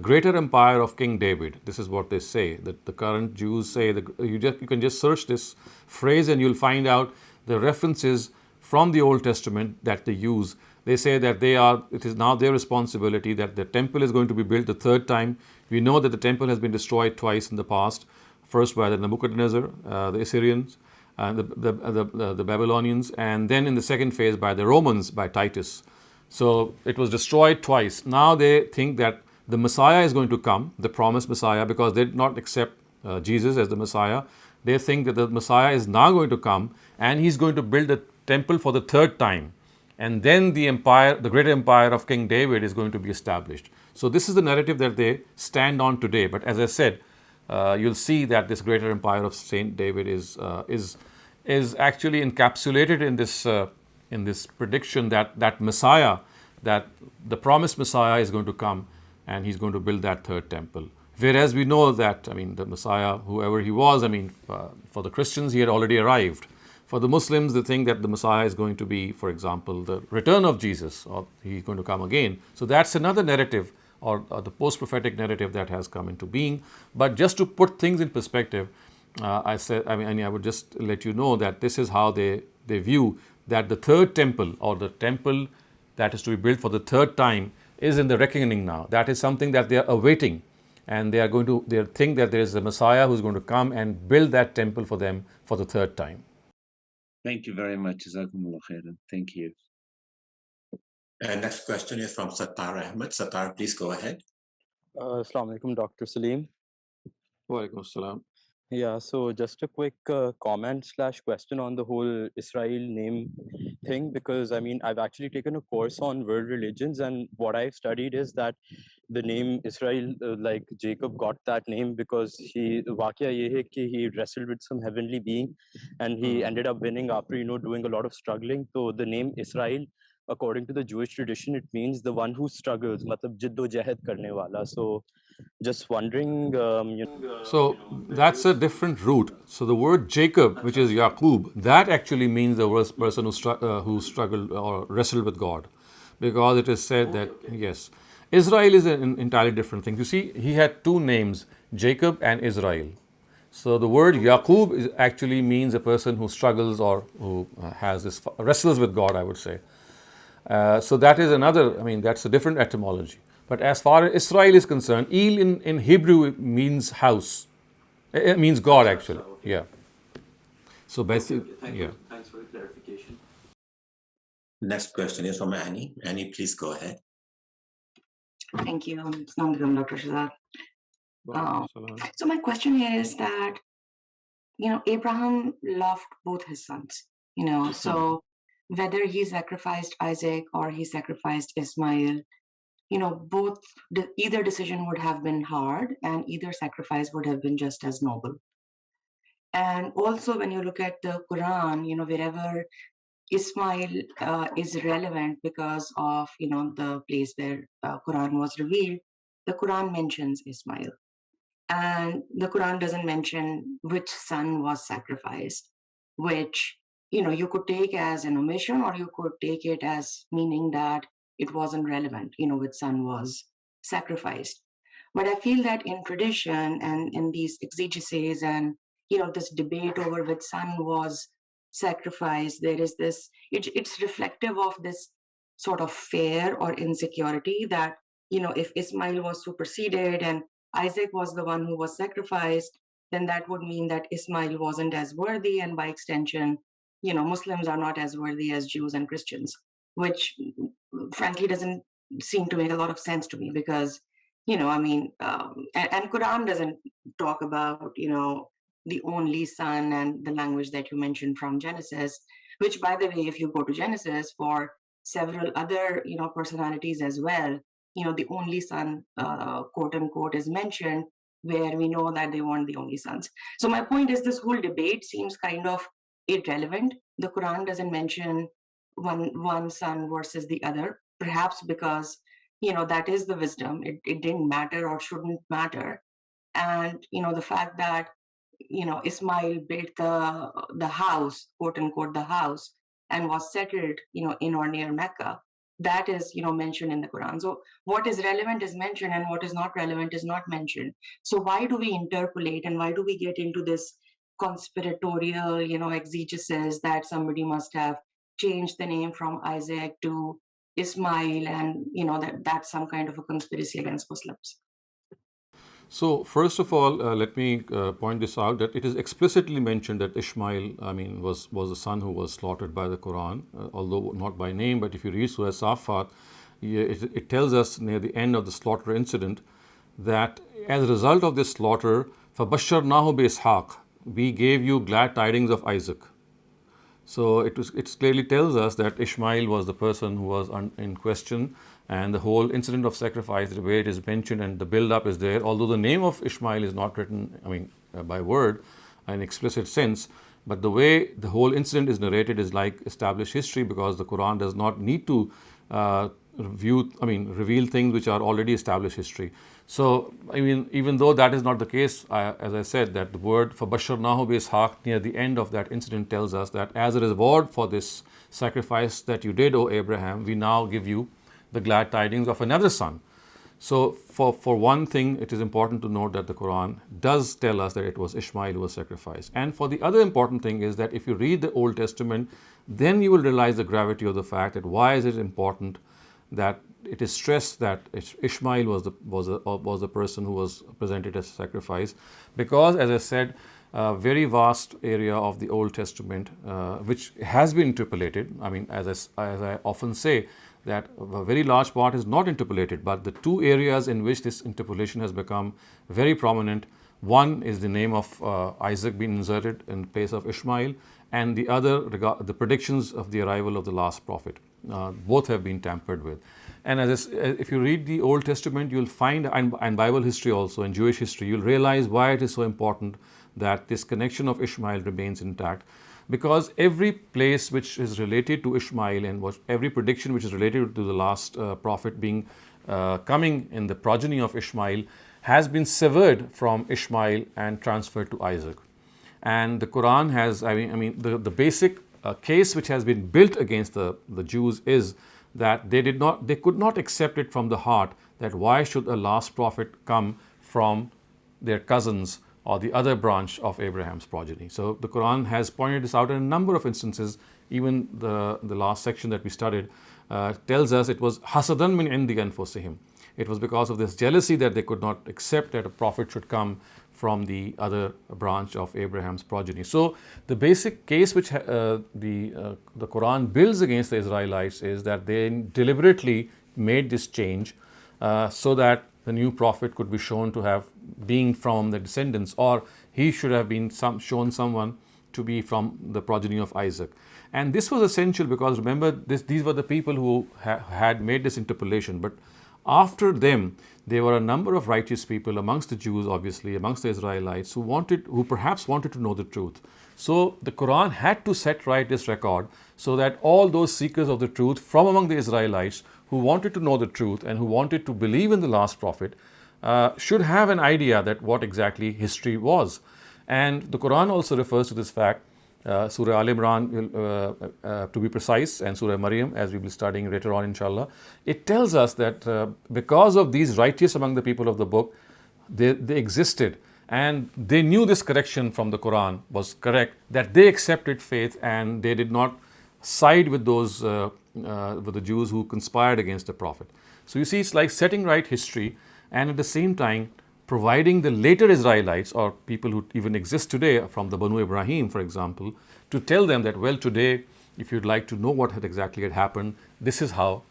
greater empire of King David. This is what they say. That the current Jews say. You can just search this phrase, and you'll find out the references from the Old Testament that they use. They say that it is now their responsibility that the temple is going to be built the third time. We know that the temple has been destroyed twice in the past, first by the Nebuchadnezzar, the Assyrians, and the Babylonians, and then in the second phase by the Romans, by Titus. So it was destroyed twice. Now they think that the Messiah is going to come, the promised Messiah, because they did not accept Jesus as the Messiah. They think that the Messiah is now going to come and he's going to build a temple for the third time. And then the great empire of King David is going to be established. So this is the narrative that they stand on today. But as I said, you'll see that this greater empire of Saint David is actually encapsulated in this prediction that Messiah, that the promised Messiah is going to come and he's going to build that third temple. Whereas we know that, the Messiah, whoever he was, for the Christians, he had already arrived. For the Muslims, they think that the Messiah is going to be, for example, the return of Jesus, or he's going to come again. So that's another narrative, or the post-prophetic narrative that has come into being. But just to put things in perspective, I would just let you know that this is how they view that the third temple, or the temple that is to be built for the third time, is in the reckoning now. That is something that they are awaiting. And they think that there is a Messiah who's going to come and build that temple for them for the third time. Thank you very much. Jazakumullah khairan. Thank you. And next question is from Sattar Ahmed. Sattar, please go ahead. Assalamu alaikum, Dr. Saleem. Wa alaikum assalam. Yeah, so just a quick comment/question on the whole Israel name thing, because I've actually taken a course on world religions, and what I've studied is that the name Israel, like Jacob got that name because he wrestled with some heavenly being and he ended up winning after doing a lot of struggling. So the name Israel, according to the Jewish tradition, it means the one who struggles, matlab jiddo-jahad karne wala. So just wondering, So that's a different root. So the word Jacob, which is Yaqub, that actually means the worst person who struggled or wrestled with God, because it is said that yes, Israel is an entirely different thing. You see, he had two names, Jacob and Israel. So the word Yaqub actually means a person who struggles or who wrestles with God, I would say. So that is another, that's a different etymology. But as far as Israel is concerned, El in Hebrew means house. It means God, actually. Yeah. So basically, yeah. Thanks for the clarification. Next question is from Annie. Annie, please go ahead. Thank you. Assalamu alaikum, Dr. Shehzad. So my question here is that, Abraham loved both his sons, so whether he sacrificed Isaac or he sacrificed Ismail, either decision would have been hard and either sacrifice would have been just as noble. And also when you look at the Quran, wherever Ismail is relevant because of, the place where Quran was revealed, the Quran mentions Ismail. And the Quran doesn't mention which son was sacrificed, which, you could take as an omission or you could take it as meaning that it wasn't relevant, which son was sacrificed. But I feel that in tradition and in these exegeses and, this debate over which son was sacrificed, there is this, it's reflective of this sort of fear or insecurity that, if Ismail was superseded and Isaac was the one who was sacrificed, then that would mean that Ismail wasn't as worthy, and by extension, Muslims are not as worthy as Jews and Christians, which frankly doesn't seem to make a lot of sense to me because, and Quran doesn't talk about, the only son and the language that you mentioned from Genesis, which, by the way, if you go to Genesis for several other, personalities as well, the only son, quote unquote, is mentioned, where we know that they weren't the only sons. So my point is, this whole debate seems kind of irrelevant. The Quran doesn't mention one son versus the other, perhaps because, that is the wisdom. It didn't matter or shouldn't matter. And, the fact that, Ismail built the house, quote unquote, the house, and was settled, in or near Mecca, that is, mentioned in the Quran. So what is relevant is mentioned and what is not relevant is not mentioned. So why do we interpolate and why do we get into this conspiratorial, exegesis that somebody must have changed the name from Isaac to Ismail, and that's some kind of a conspiracy against Muslims. So, first of all, let me point this out that it is explicitly mentioned that Ishmael, was the son who was slaughtered by the Quran, although not by name. But if you read Surah Safat, it tells us near the end of the slaughter incident that as a result of this slaughter, فَبَشَّرْنَاهُ بِإِسْحَاقَ, we gave you glad tidings of Isaac. So it clearly tells us that Ishmael was the person who was in question, and the whole incident of sacrifice, the way it is mentioned and the build-up is there. Although the name of Ishmael is not written, by word, in explicit sense, but the way the whole incident is narrated is like established history, because the Quran does not need to reveal things which are already established history. So, even though that is not the case, as I said, that the word فَبَشَّرْنَاهُ بِإِسْحَاقَ near the end of that incident tells us that as a reward for this sacrifice that you did, O Abraham, we now give you the glad tidings of another son. So, for one thing, it is important to note that the Quran does tell us that it was Ishmael who was sacrificed. And for the other important thing is that if you read the Old Testament, then you will realize the gravity of the fact that why is it important that it is stressed that Ishmael was the person who was presented as sacrifice, because, as I said, a very vast area of the Old Testament which has been interpolated. As I often say, that a very large part is not interpolated, but the two areas in which this interpolation has become very prominent, one is the name of Isaac being inserted in place of Ishmael, and the other, the predictions of the arrival of the last prophet. Both have been tampered with. And if you read the Old Testament, you'll find, and Bible history also, and Jewish history, you'll realize why it is so important that this connection of Ishmael remains intact. Because every place which is related to Ishmael and every prediction which is related to the last prophet being coming in the progeny of Ishmael has been severed from Ishmael and transferred to Isaac. And the Quran has, the basic case which has been built against the Jews is that they could not accept it from the heart, that why should a last prophet come from their cousins or the other branch of Abraham's progeny. So the Quran has pointed this out in a number of instances. Even the last section that we studied tells us it was hasadan min indi anfusihim. It was because of this jealousy that they could not accept that a prophet should come from the other branch of Abraham's progeny. So the basic case which the Quran builds against the Israelites is that they deliberately made this change so that the new prophet could be shown to have been from the descendants, or he should have been shown someone to be from the progeny of Isaac. And this was essential because, remember, these were the people who had made this interpolation. But after them, there were a number of righteous people amongst the Jews, obviously, amongst the Israelites, who perhaps wanted to know the truth. So the Quran had to set right this record so that all those seekers of the truth from among the Israelites who wanted to know the truth and who wanted to believe in the last prophet should have an idea that what exactly history was. And the Quran also refers to this fact, Surah Al-Imran to be precise, and Surah Maryam, as we will be studying later on inshallah. It tells us that because of these righteous among the people of the book, they existed, and they knew this correction from the Quran was correct, that they accepted faith and they did not side with those with the Jews who conspired against the prophet. So you see, it's like setting right history and at the same time providing the later Israelites, or people who even exist today from the Banu Ibrahim, for example, to tell them that, well, today, if you'd like to know what exactly had happened, this is how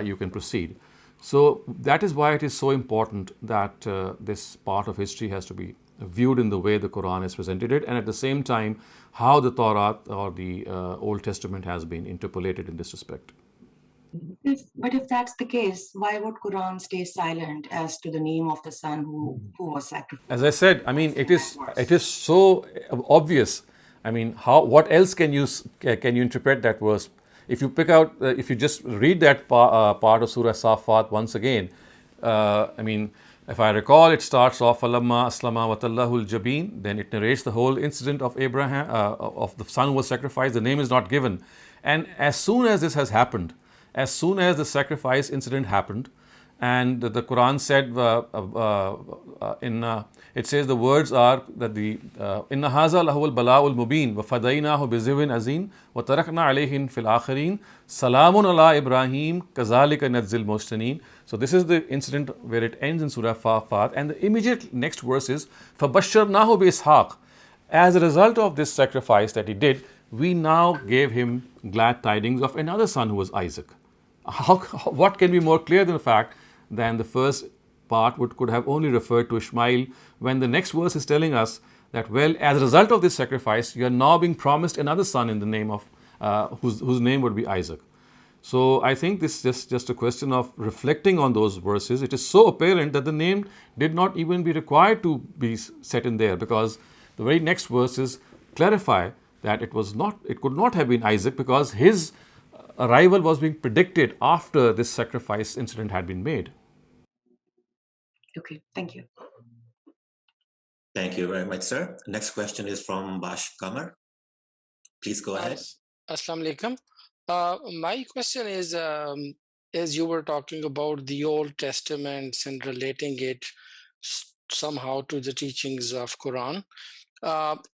you can proceed. So that is why it is so important that this part of history has to be viewed in the way the Quran has presented it, and at the same time, how the Torah or the Old Testament has been interpolated in this respect. But if that's the case, why would Quran stay silent as to the name of the son who was sacrificed? As I said, it is so obvious. What else can you interpret that verse? If you pick out, if you just read that part of Surah Safat once again, if I recall, it starts off "Falamma aslama wa tallahu al-jabin." Then it narrates the whole incident of Abraham, of the son who was sacrificed. The name is not given, and as soon as this has happened, as soon as the sacrifice incident happened, and the Quran said it says the words are that the inna haza lahul bala'ul mubin wa fadaynahu bizibin azim wa tarakna alayhin fil akhirin salamun ala Ibrahim kazalika nadzil muhsinin. So this is the incident where it ends in Surah Fat, and the immediate next verse is fabashsharnahu bi ishaq. As a result of this sacrifice that he did, we now gave him glad tidings of another son who was Isaac. What can be more clear than the fact than the first part could have only referred to Ishmael, when the next verse is telling us that, well, as a result of this sacrifice, you are now being promised another son in the name of whose name would be Isaac. So I think this is just a question of reflecting on those verses. It is so apparent that the name did not even be required to be set in there, because the very next verses clarify that it could not have been Isaac, because his arrival was being predicted after this sacrifice incident had been made. Okay, thank you. Thank you very much, sir. Next question is from Bash Kamar. Please go ahead. Assalamu alaikum. My question is, as you were talking about the Old Testaments and relating it somehow to the teachings of Quran,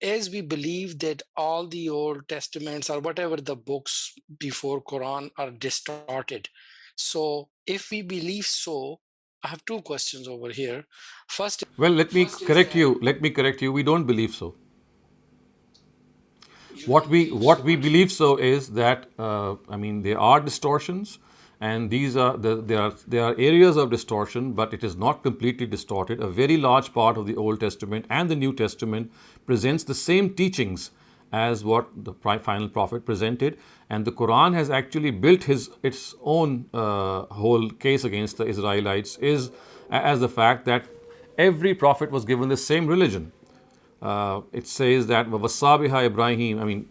as we believe that all the Old Testaments or whatever the books before Quran are distorted. So if we believe so, I have two questions over here. First, well, let me correct you. We don't believe so. What we believe so is that there are distortions, and there are areas of distortion, but it is not completely distorted. A very large part of the Old Testament and the New Testament presents the same teachings as what the final prophet presented, and the Quran has actually built its own whole case against the Israelites as the fact that every prophet was given the same religion. It says that Wasabiha Ibrahim,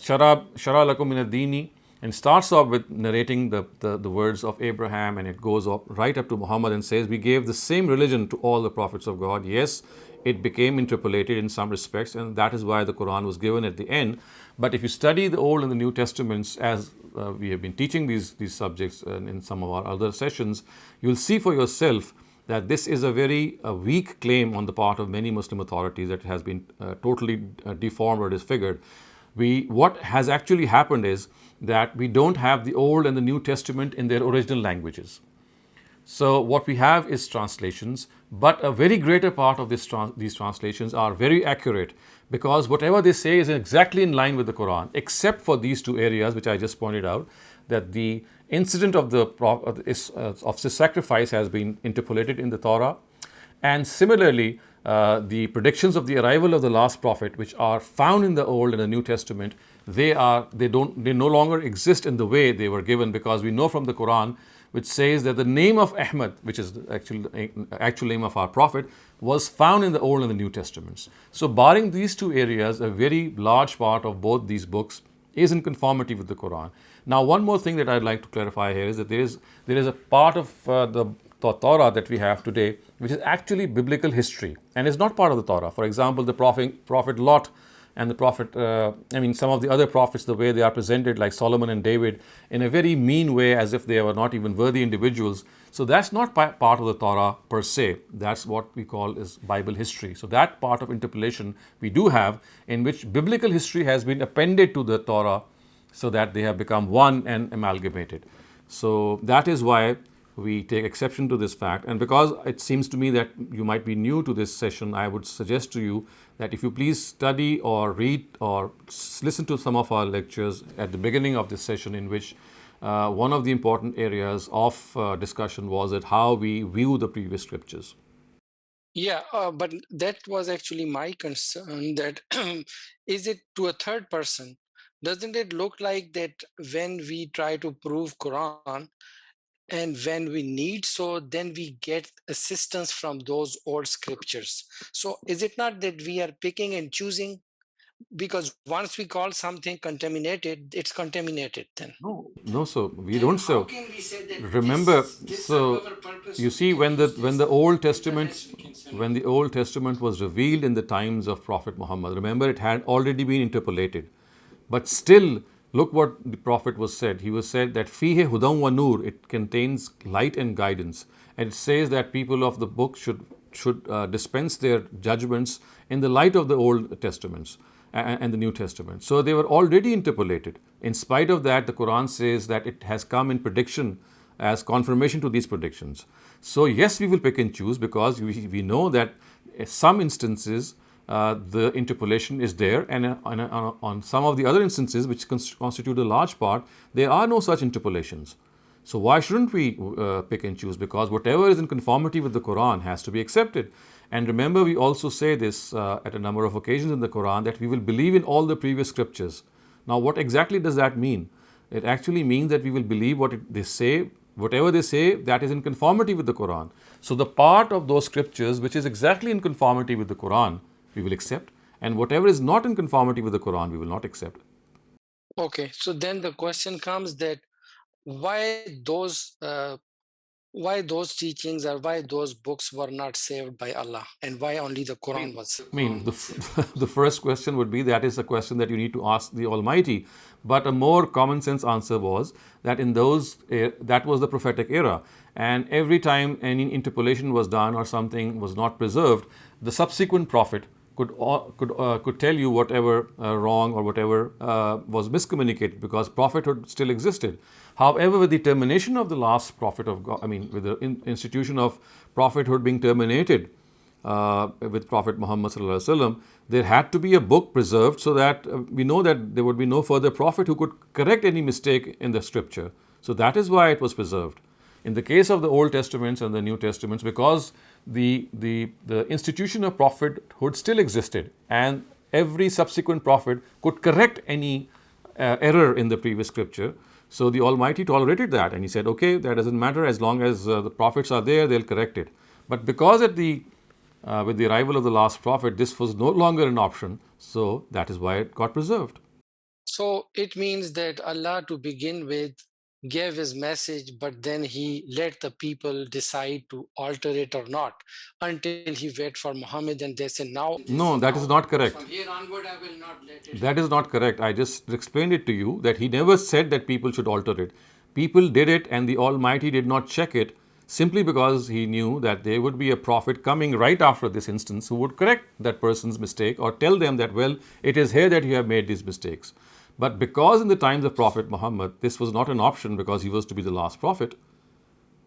Shara lakum min ad-dini, and starts off with narrating the words of Abraham, and it goes up right up to Muhammad and says, we gave the same religion to all the prophets of God. Yes, it became interpolated in some respects, and that is why the Quran was given at the end. But if you study the Old and the New Testaments, as we have been teaching these subjects in some of our other sessions, you'll see for yourself that this is a very weak claim on the part of many Muslim authorities, that it has been totally deformed or disfigured. What has actually happened is that we don't have the Old and the New Testament in their original languages. So what we have is translations, but a very greater part of these translations are very accurate, because whatever they say is exactly in line with the Quran, except for these two areas which I just pointed out, that the incident of the sacrifice has been interpolated in the Torah, and similarly the predictions of the arrival of the last prophet, which are found in the Old and the New Testament, they no longer exist in the way they were given, because we know from the Quran, which says that the name of Ahmed, which is the actual name of our prophet, was found in the Old and the New Testaments. So barring these two areas, a very large part of both these books is in conformity with the Quran. Now, one more thing that I'd like to clarify here is that there is a part of the Torah that we have today which is actually biblical history and is not part of the Torah. For example, the prophet Lot and the prophet, some of the other prophets, the way they are presented, like Solomon and David, in a very mean way, as if they were not even worthy individuals. So that's not part of the Torah per se. That's what we call is Bible history. So that part of interpolation we do have, in which biblical history has been appended to the Torah, so that they have become one and amalgamated. So that is why we take exception to this fact. And because it seems to me that you might be new to this session, I would suggest to you that if you please study or read or listen to some of our lectures at the beginning of this session, in which one of the important areas of discussion was that how we view the previous scriptures. Yeah, but that was actually my concern, that is it to a third person? Doesn't it look like that when we try to prove Quran and when we need, so then we get assistance from those old scriptures? So is it not that we are picking and choosing? Because once we call something contaminated, it's contaminated then. No, so we don't. So remember, so you see, when the Old Testament was revealed in the times of Prophet Muhammad, remember, it had already been interpolated. But still, look what the Prophet was said. He was said that fihe hudan wa nur, it contains light and guidance. And it says that people of the book should dispense their judgments in the light of the Old Testaments and the New Testament. So they were already interpolated. In spite of that, the Quran says that it has come in prediction as confirmation to these predictions. So yes, we will pick and choose because we know that some instances the interpolation is there, and on some of the other instances which constitute a large part, there are no such interpolations. So why shouldn't we pick and choose? Because whatever is in conformity with the Quran has to be accepted. And remember, we also say this at a number of occasions in the Quran, that we will believe in all the previous scriptures. Now, what exactly does that mean? It actually means that we will believe they say, whatever they say, that is in conformity with the Quran. So the part of those scriptures which is exactly in conformity with the Quran, we will accept. And whatever is not in conformity with the Quran, we will not accept. Okay, so then the question comes that why those teachings or why those books were not saved by Allah, and why only the Quran was? I mean, the first question would be, that is a question that you need to ask the Almighty. But a more common sense answer was that that was the prophetic era, and every time any interpolation was done or something was not preserved, the subsequent prophet could tell you whatever wrong or whatever was miscommunicated, because prophethood still existed. However, with the termination of the last prophet of God, with the institution of prophethood being terminated with Prophet Muhammad sallallahu alaihi wasallam, there had to be a book preserved so that we know that there would be no further prophet who could correct any mistake in the scripture. So that is why it was preserved. In the case of the Old Testaments and the New Testaments, because the institution of prophethood still existed, and every subsequent prophet could correct any error in the previous scripture. So the Almighty tolerated that, and He said, okay, that doesn't matter, as long as the prophets are there, they'll correct it. But because with the arrival of the last prophet, this was no longer an option, so that is why it got preserved. So it means that Allah, to begin with, gave His message, but then He let the people decide to alter it or not, until He wait for Muhammad, and they say, now. No, that is not correct. From here onward, I will not let it. That is not correct. I just explained it to you that He never said that people should alter it. People did it, and the Almighty did not check it, simply because He knew that there would be a prophet coming right after this instance who would correct that person's mistake or tell them that, well, it is here that you have made these mistakes. But because in the times of Prophet Muhammad, this was not an option because he was to be the last prophet,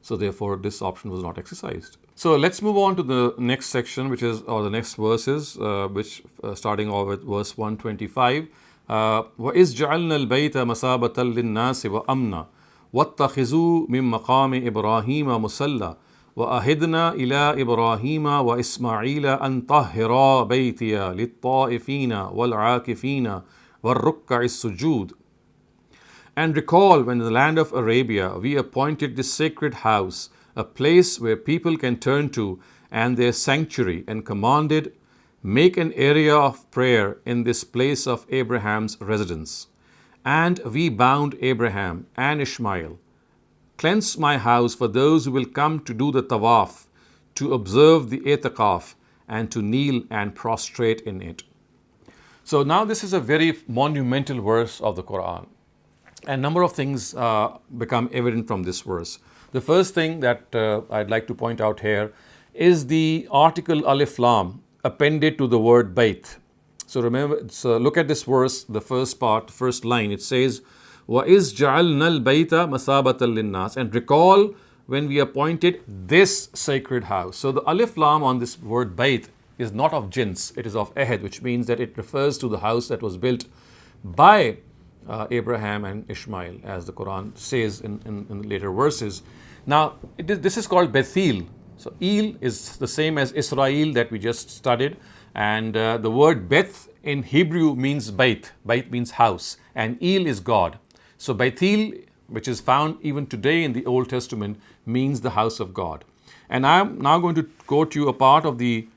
so therefore this option was not exercised. So let's move on to the next section, or the next verses, which starting off with verse 125. وَإِذْ جَعَلْنَا الْبَيْتَ مَثَابَةً لِلنَّاسِ وَأَمْنًا وَاتَّخِذُوا مِن مَّقَامِ إِبْرَاهِيمَ مُصَلًّى وَأَهِدْنَا إِلَىٰ إِبْرَاهِيمَ وَإِسْمَاعِيلَ أَن طَهِّرَا بَيْتِيَ لِلطَّائِفِينَ وَالْعَاكِفِينَ وَالرُّكَّعِ السُّجُودِ. And recall when in the land of Arabia we appointed this sacred house, a place where people can turn to, and their sanctuary, and commanded, make an area of prayer in this place of Abraham's residence. And we bound Abraham and Ishmael. Cleanse my house for those who will come to do the tawaf, to observe the i'tikaf, and to kneel and prostrate in it. So now this is a very monumental verse of the Quran. A number of things become evident from this verse. The first thing that I'd like to point out here is the article Alif Lam appended to the word Bayt. So remember, look at this verse, the first part, first line. It says, وَإِذْ جَعَلْنَا الْبَيْتَ مَثَابَةً لِلنَّاسِ. And recall when we appointed this sacred house. So the Alif Lam on this word Bayt is not of jins, it is of Ahad, which means that it refers to the house that was built by Abraham and Ishmael, as the Quran says in the later verses. Now, this is called Bethil. So, Il is the same as Israel that we just studied, and the word Beth in Hebrew means Bait. Bait means house, and Il is God. So, Bethil, which is found even today in the Old Testament, means the house of God. And I'm now going to quote you a part of the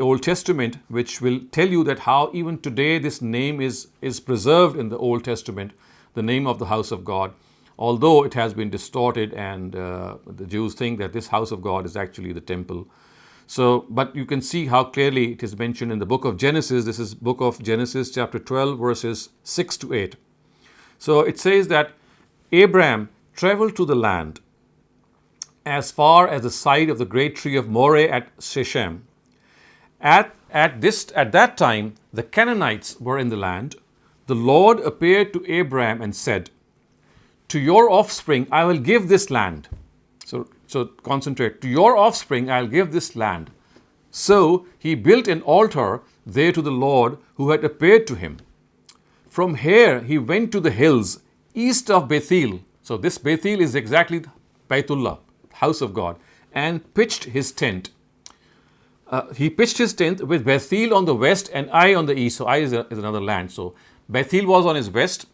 Old Testament, which will tell you that how even today this name is preserved in the Old Testament, the name of the house of God, although it has been distorted, and the Jews think that this house of God is actually the temple. So, but you can see how clearly it is mentioned in the book of Genesis. This is book of Genesis chapter 12 verses 6 to 8. So it says that Abraham traveled to the land as far as the side of the great tree of Moreh at Shechem. At that time, the Canaanites were in the land. The Lord appeared to Abraham and said, "To your offspring I will give this land." So concentrate. "To your offspring I will give this land." So he built an altar there to the Lord who had appeared to him. From here he went to the hills east of Bethel. So this Bethel is exactly Baytullah, house of God, and pitched his tent. He pitched his tent with Bethel on the west and Ai on the east. So Ai is another land. So Bethel was on his west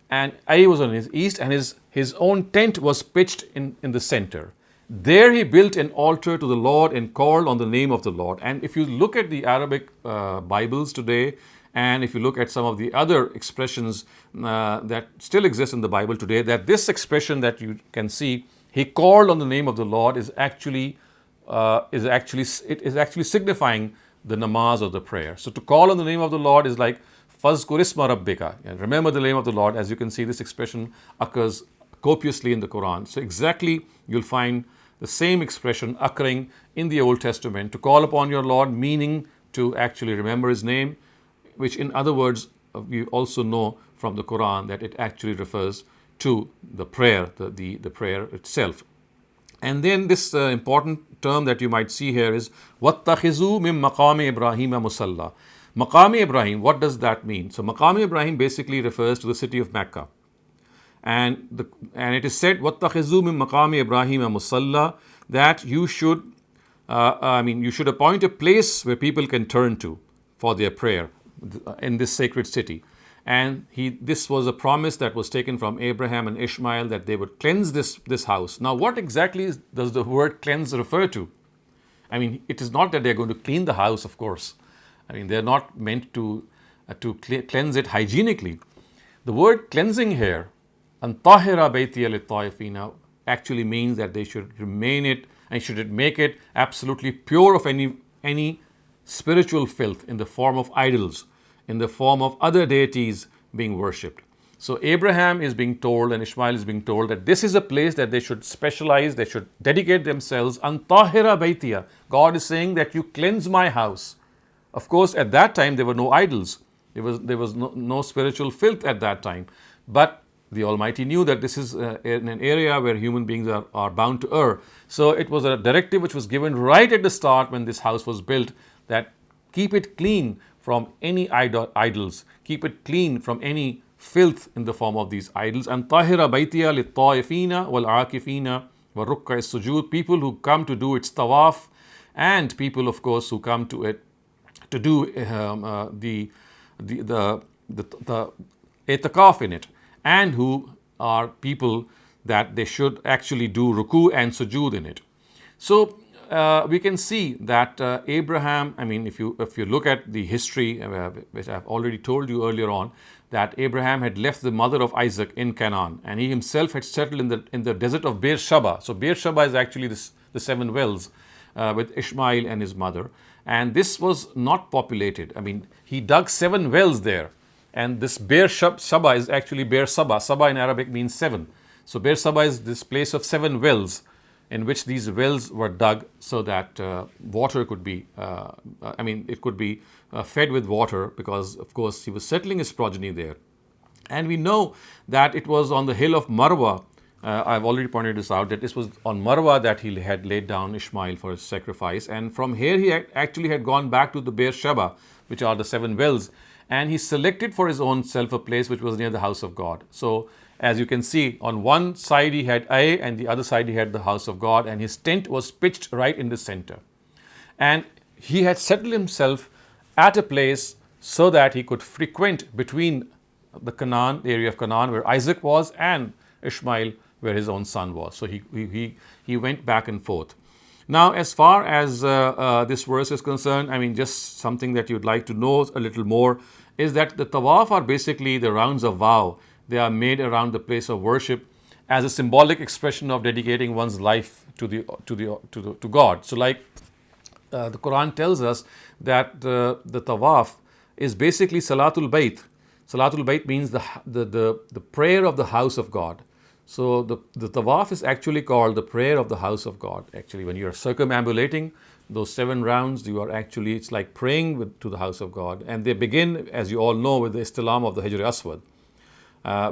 and Ai was on his east, and his own tent was pitched in the center. There he built an altar to the Lord and called on the name of the Lord. And if you look at the Arabic Bibles today, and if you look at some of the other expressions that still exist in the Bible today, that this expression that you can see, he called on the name of the Lord, is actually signifying the namaz or the prayer. So to call on the name of the Lord is like Fazkur isma rabbika. Remember the name of the Lord. As you can see, this expression occurs copiously in the Quran. So exactly you'll find the same expression occurring in the Old Testament, to call upon your Lord, meaning to actually remember his name, which in other words we also know from the Quran that it actually refers to the prayer, the prayer itself. And then this important term that you might see here is وَاتَّخِذُوا مِن مَقَامِ إِبْرَاهِيمَ مُصَلَّى. Maqam Ibrahim, what does that mean? So Maqam Ibrahim basically refers to the city of Mecca. And it is said, وَاتَّخِذُوا مِن مَقَامِ إِبْرَاهِيمَ مُصَلَّى, that you should appoint a place where people can turn to for their prayer in this sacred city. And this was a promise that was taken from Abraham and Ishmael, that they would cleanse this house. Now, what exactly does the word cleanse refer to? I mean, it is not that they're going to clean the house, of course. I mean, they're not meant to cleanse it hygienically. The word cleansing here, "An tahira baytiya lit-taifina," actually means that they should remain it and should make it absolutely pure of any spiritual filth in the form of idols, in the form of other deities being worshipped. So Abraham is being told and Ishmael is being told that this is a place that they should specialize, they should dedicate themselves. "An tahira baytiya." God is saying that you cleanse my house. Of course, at that time there were no idols. There was no spiritual filth at that time. But the Almighty knew that this is in an area where human beings are bound to err. So it was a directive which was given right at the start when this house was built, that keep it clean from any idols, keep it clean from any filth in the form of these idols. "And tahira baytiya lit-taifina wal-aakifina wa-rukka as-sujud," people who come to do its tawaf, and people, of course, who come to it to do the itikaf in it, and who are people that they should actually do ruku and sujood in it. So we can see that Abraham, I mean, if you look at the history, which I've already told you earlier on, that Abraham had left the mother of Isaac in Canaan, and he himself had settled in the desert of Beersheba. So Beersheba is actually the 7 wells with Ishmael and his mother. And this was not populated. I mean, he dug 7 wells there. And this Beersheba is actually Beersaba. Saba in Arabic means 7. So Beersaba is this place of 7 wells, in which these wells were dug so that water could be, it could be fed with water, because, of course, he was settling his progeny there. And we know that it was on the hill of Marwa. I've already pointed this out, that this was on Marwa that he had laid down Ishmael for his sacrifice. And from here he actually had gone back to the Beersheba, which are the 7 wells. And he selected for his own self a place which was near the house of God. So as you can see, on one side he had Ai, and the other side he had the house of God, and his tent was pitched right in the center. And he had settled himself at a place so that he could frequent between the area of Canaan where Isaac was, and Ishmael where his own son was. So he went back and forth. Now, as far as this verse is concerned, I mean, just something that you'd like to know a little more is that the tawaf are basically the rounds of vow. They are made around the place of worship as a symbolic expression of dedicating one's life to God. So, like the Quran tells us that the tawaf is basically Salatul Bayt. Salatul Bayt means the prayer of the house of God. So the tawaf is actually called the prayer of the house of God. Actually, when you're circumambulating those 7 rounds, you are actually, it's like praying to the house of God. And they begin, as you all know, with the istilam of the Hijr Aswad,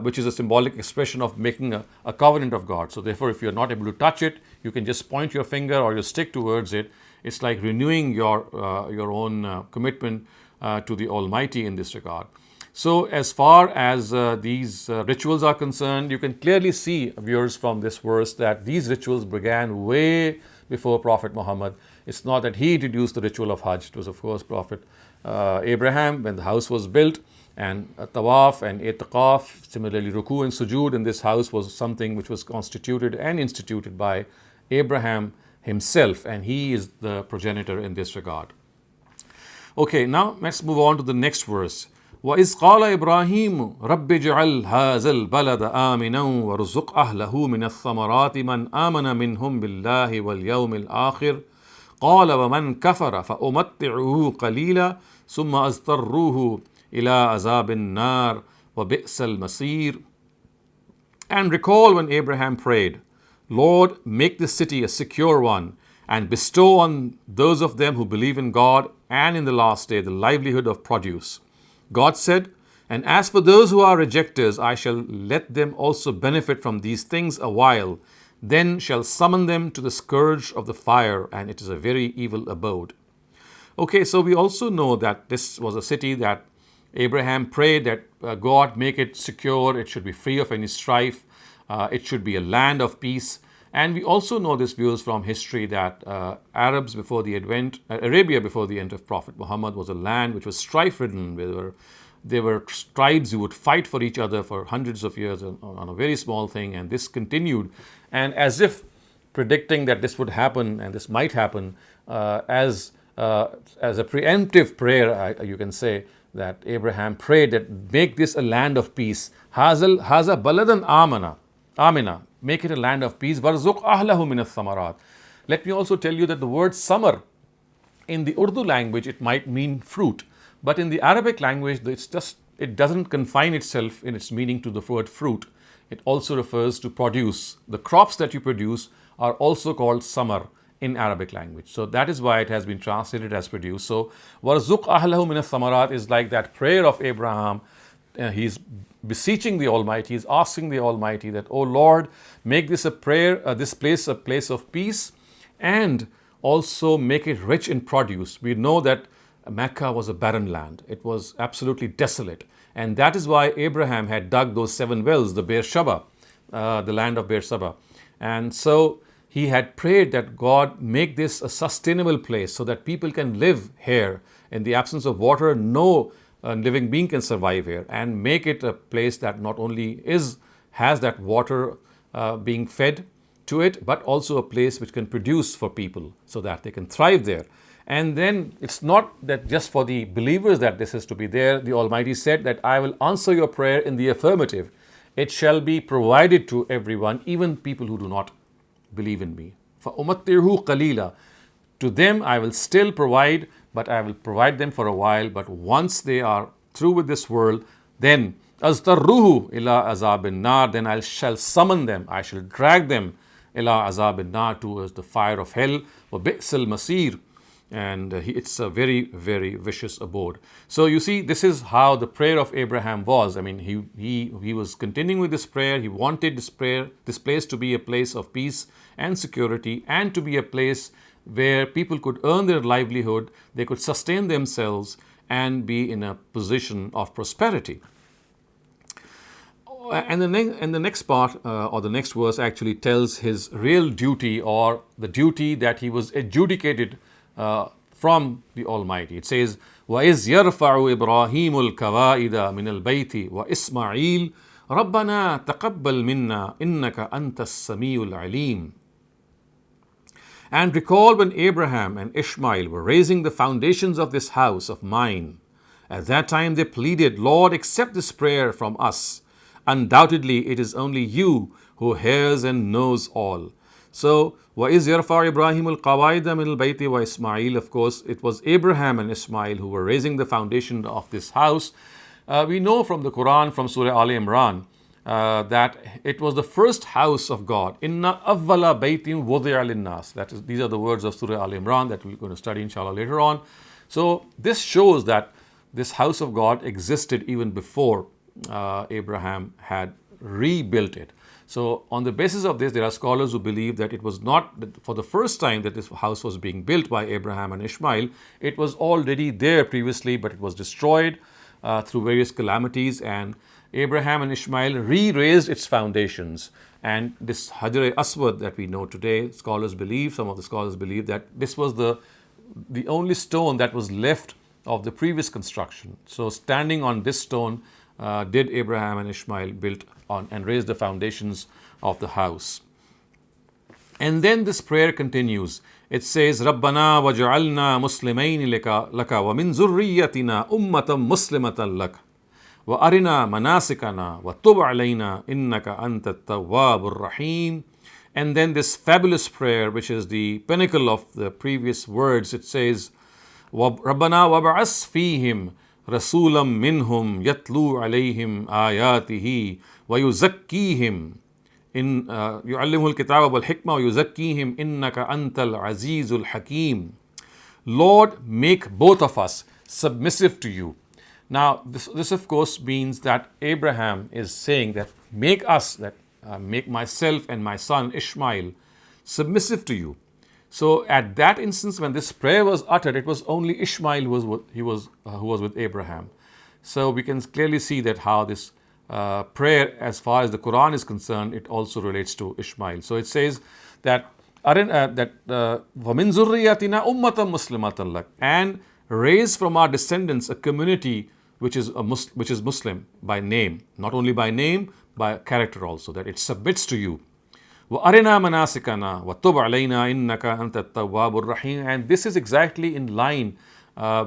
which is a symbolic expression of making a covenant of God. So therefore, if you're not able to touch it, you can just point your finger or your stick towards it. It's like renewing your own commitment to the Almighty in this regard. So as far as these rituals are concerned, you can clearly see, viewers, from this verse that these rituals began way before Prophet Muhammad. It's not that he introduced the ritual of Hajj. It was, of course, Prophet Abraham when the house was built, and tawaf and i'tiqaf, similarly ruku and sujood in this house was something which was constituted and instituted by Abraham himself, and he is the progenitor in this regard. Okay, now let's move on to the next verse. وَإِذْ قَالَ إِبْرَاهِيمُ رَبِّ اجْعَلْ هَذَا الْبَلَدَ آمِنًا وَارْزُقْ أَهْلَهُ مِنَ الثَّمَرَاتِ مَنْ آمَنَ مِنْهُمْ بِاللَّهِ وَالْيَوْمِ الْآخِرِ قَالَ وَمَنْ كَفَرَ فَأُمَتِّعُهُ قَلِيلًا ثُمَّ أَضْطَرُّهُ إِلَى عَذَابِ النَّارِ وَبِئْسَ الْمَصِيرُ. And recall when Abraham prayed, Lord, make this city a secure one, and bestow on those of them who believe in God and in the last day the livelihood of produce. God said, and as for those who are rejectors, I shall let them also benefit from these things a while, then shall summon them to the scourge of the fire, and it is a very evil abode. Okay, so we also know that this was a city that Abraham prayed that God make it secure, it should be free of any strife, it should be a land of peace. And we also know this, viewers, from history that Arabs before the advent, Arabia before the end of Prophet Muhammad was a land which was strife-ridden. There were tribes who would fight for each other for hundreds of years on a very small thing, and this continued. And as if predicting that this would happen and this might happen, as a preemptive prayer, you can say that Abraham prayed that make this a land of peace. Haza baladan amina. Make it a land of peace. Warzuq ahlahu min ath-thamarat. Let me also tell you that the word summer in the Urdu language, it might mean fruit, but in the Arabic language, it doesn't confine itself in its meaning to the word fruit. It also refers to produce. The crops that you produce are also called summer in Arabic language. So that is why it has been translated as produce. So warzuq ahlahu min ath-thamarat is like that prayer of Abraham. He's beseeching the Almighty, he's asking the Almighty that, oh Lord, make this this place a place of peace, and also make it rich in produce. We know that Mecca was a barren land. It was absolutely desolate. And that is why Abraham had dug those 7 wells, the Beersheba, the land of Beersheba. And so he had prayed that God make this a sustainable place so that people can live here. In the absence of water, no living being can survive here, and make it a place that not only has that water being fed to it, but also a place which can produce for people so that they can thrive there. And then it's not that just for the believers that this is to be there. The Almighty said that I will answer your prayer in the affirmative. It shall be provided to everyone, even people who do not believe in me. فَأُمَتِّعُهُ قَلِيلًا. To them I will still provide, but I will provide them for a while. But once they are through with this world, then أَزْتَرُّهُ إِلَىٰ عَذَابِ النَّارِ. Then I shall summon them, I shall drag them إِلَىٰ عَذَابِ النَّارِ, towards the fire of hell. وَبِئْسَ الْمَصِيرُ. And it's a very, very vicious abode. So you see, this is how the prayer of Abraham was. I mean, he was continuing with this prayer. He wanted this place to be a place of peace and security, and to be a place where people could earn their livelihood, they could sustain themselves and be in a position of prosperity. And the next part, or the next verse, actually tells his real duty, or the duty that he was adjudicated from the Almighty. It says, وَإِذْ يَرْفَعُ إِبْرَاهِيمُ الْكَوَائِدَ مِنَ الْبَيْتِ وَإِسْمَعِيلُ رَبَّنَا تَقَبَّلْ مِنَّا إِنَّكَ أَنْتَ السَّمِيعُ الْعَلِيمُ. And recall when Abraham and Ishmael were raising the foundations of this house of mine. At that time they pleaded, Lord, accept this prayer from us. Undoubtedly, it is only you who hears and knows all. So, وَإِذْ يَرْفَعُ إِبْرَاهِيمُ الْقَوَائِدَ مِنَ الْبَيْتِ وَإِسْمَعِيلُ. Of course, it was Abraham and Ismail who were raising the foundation of this house. We know from the Quran, from Surah Al Imran, that it was the first house of God. Inna awwala baytin wudi'a linnas. That is, these are the words of Surah Al Imran that we're going to study inshallah later on. So this shows that this house of God existed even before Abraham had rebuilt it. So on the basis of this, there are scholars who believe that it was not for the first time that this house was being built by Abraham and Ishmael. It was already there previously, but it was destroyed through various calamities, and Abraham and Ishmael re-raised its foundations. And this Hajar-e-Aswad that we know today, scholars believe, some of the scholars believe that this was the only stone that was left of the previous construction. So standing on this stone did Abraham and Ishmael build on and raise the foundations of the house. And then this prayer continues. It says, Rabbana waj'alna muslimayn laka wa min zurriyatina ummatan muslimatan lak wa arina manasikana wa tub alayna innaka antat tawwabur rahim. And then this fabulous prayer, which is the pinnacle of the previous words, it says, Rabbana wab'as fihim rasulam minhum yatlu alayhim ayatihi wa yuzakkihim yu'allimuhul kitaba wal hikmah wa yuzakkihim innaka antal azizul hakim. Lord, make both of us submissive to you. Now, this of course means that Abraham is saying that make myself and my son Ishmael submissive to you. So at that instance, when this prayer was uttered, it was only Ishmael who was with Abraham. So we can clearly see that how this prayer, as far as the Quran is concerned, it also relates to Ishmael. So it says that وَمِن ذُرِّيَّتِنَا أُمَّةً مُسْلِمَةً لَكَ, and raise from our descendants a community which is Muslim by name, not only by name, by character also, that it submits to you. وَأَرِنَا مَنَاسِكَنَا وَتُبْ عَلَيْنَا إِنَّكَ أَنْتَ التَّوَّابُ الرَّحِيمُ. And this is exactly in line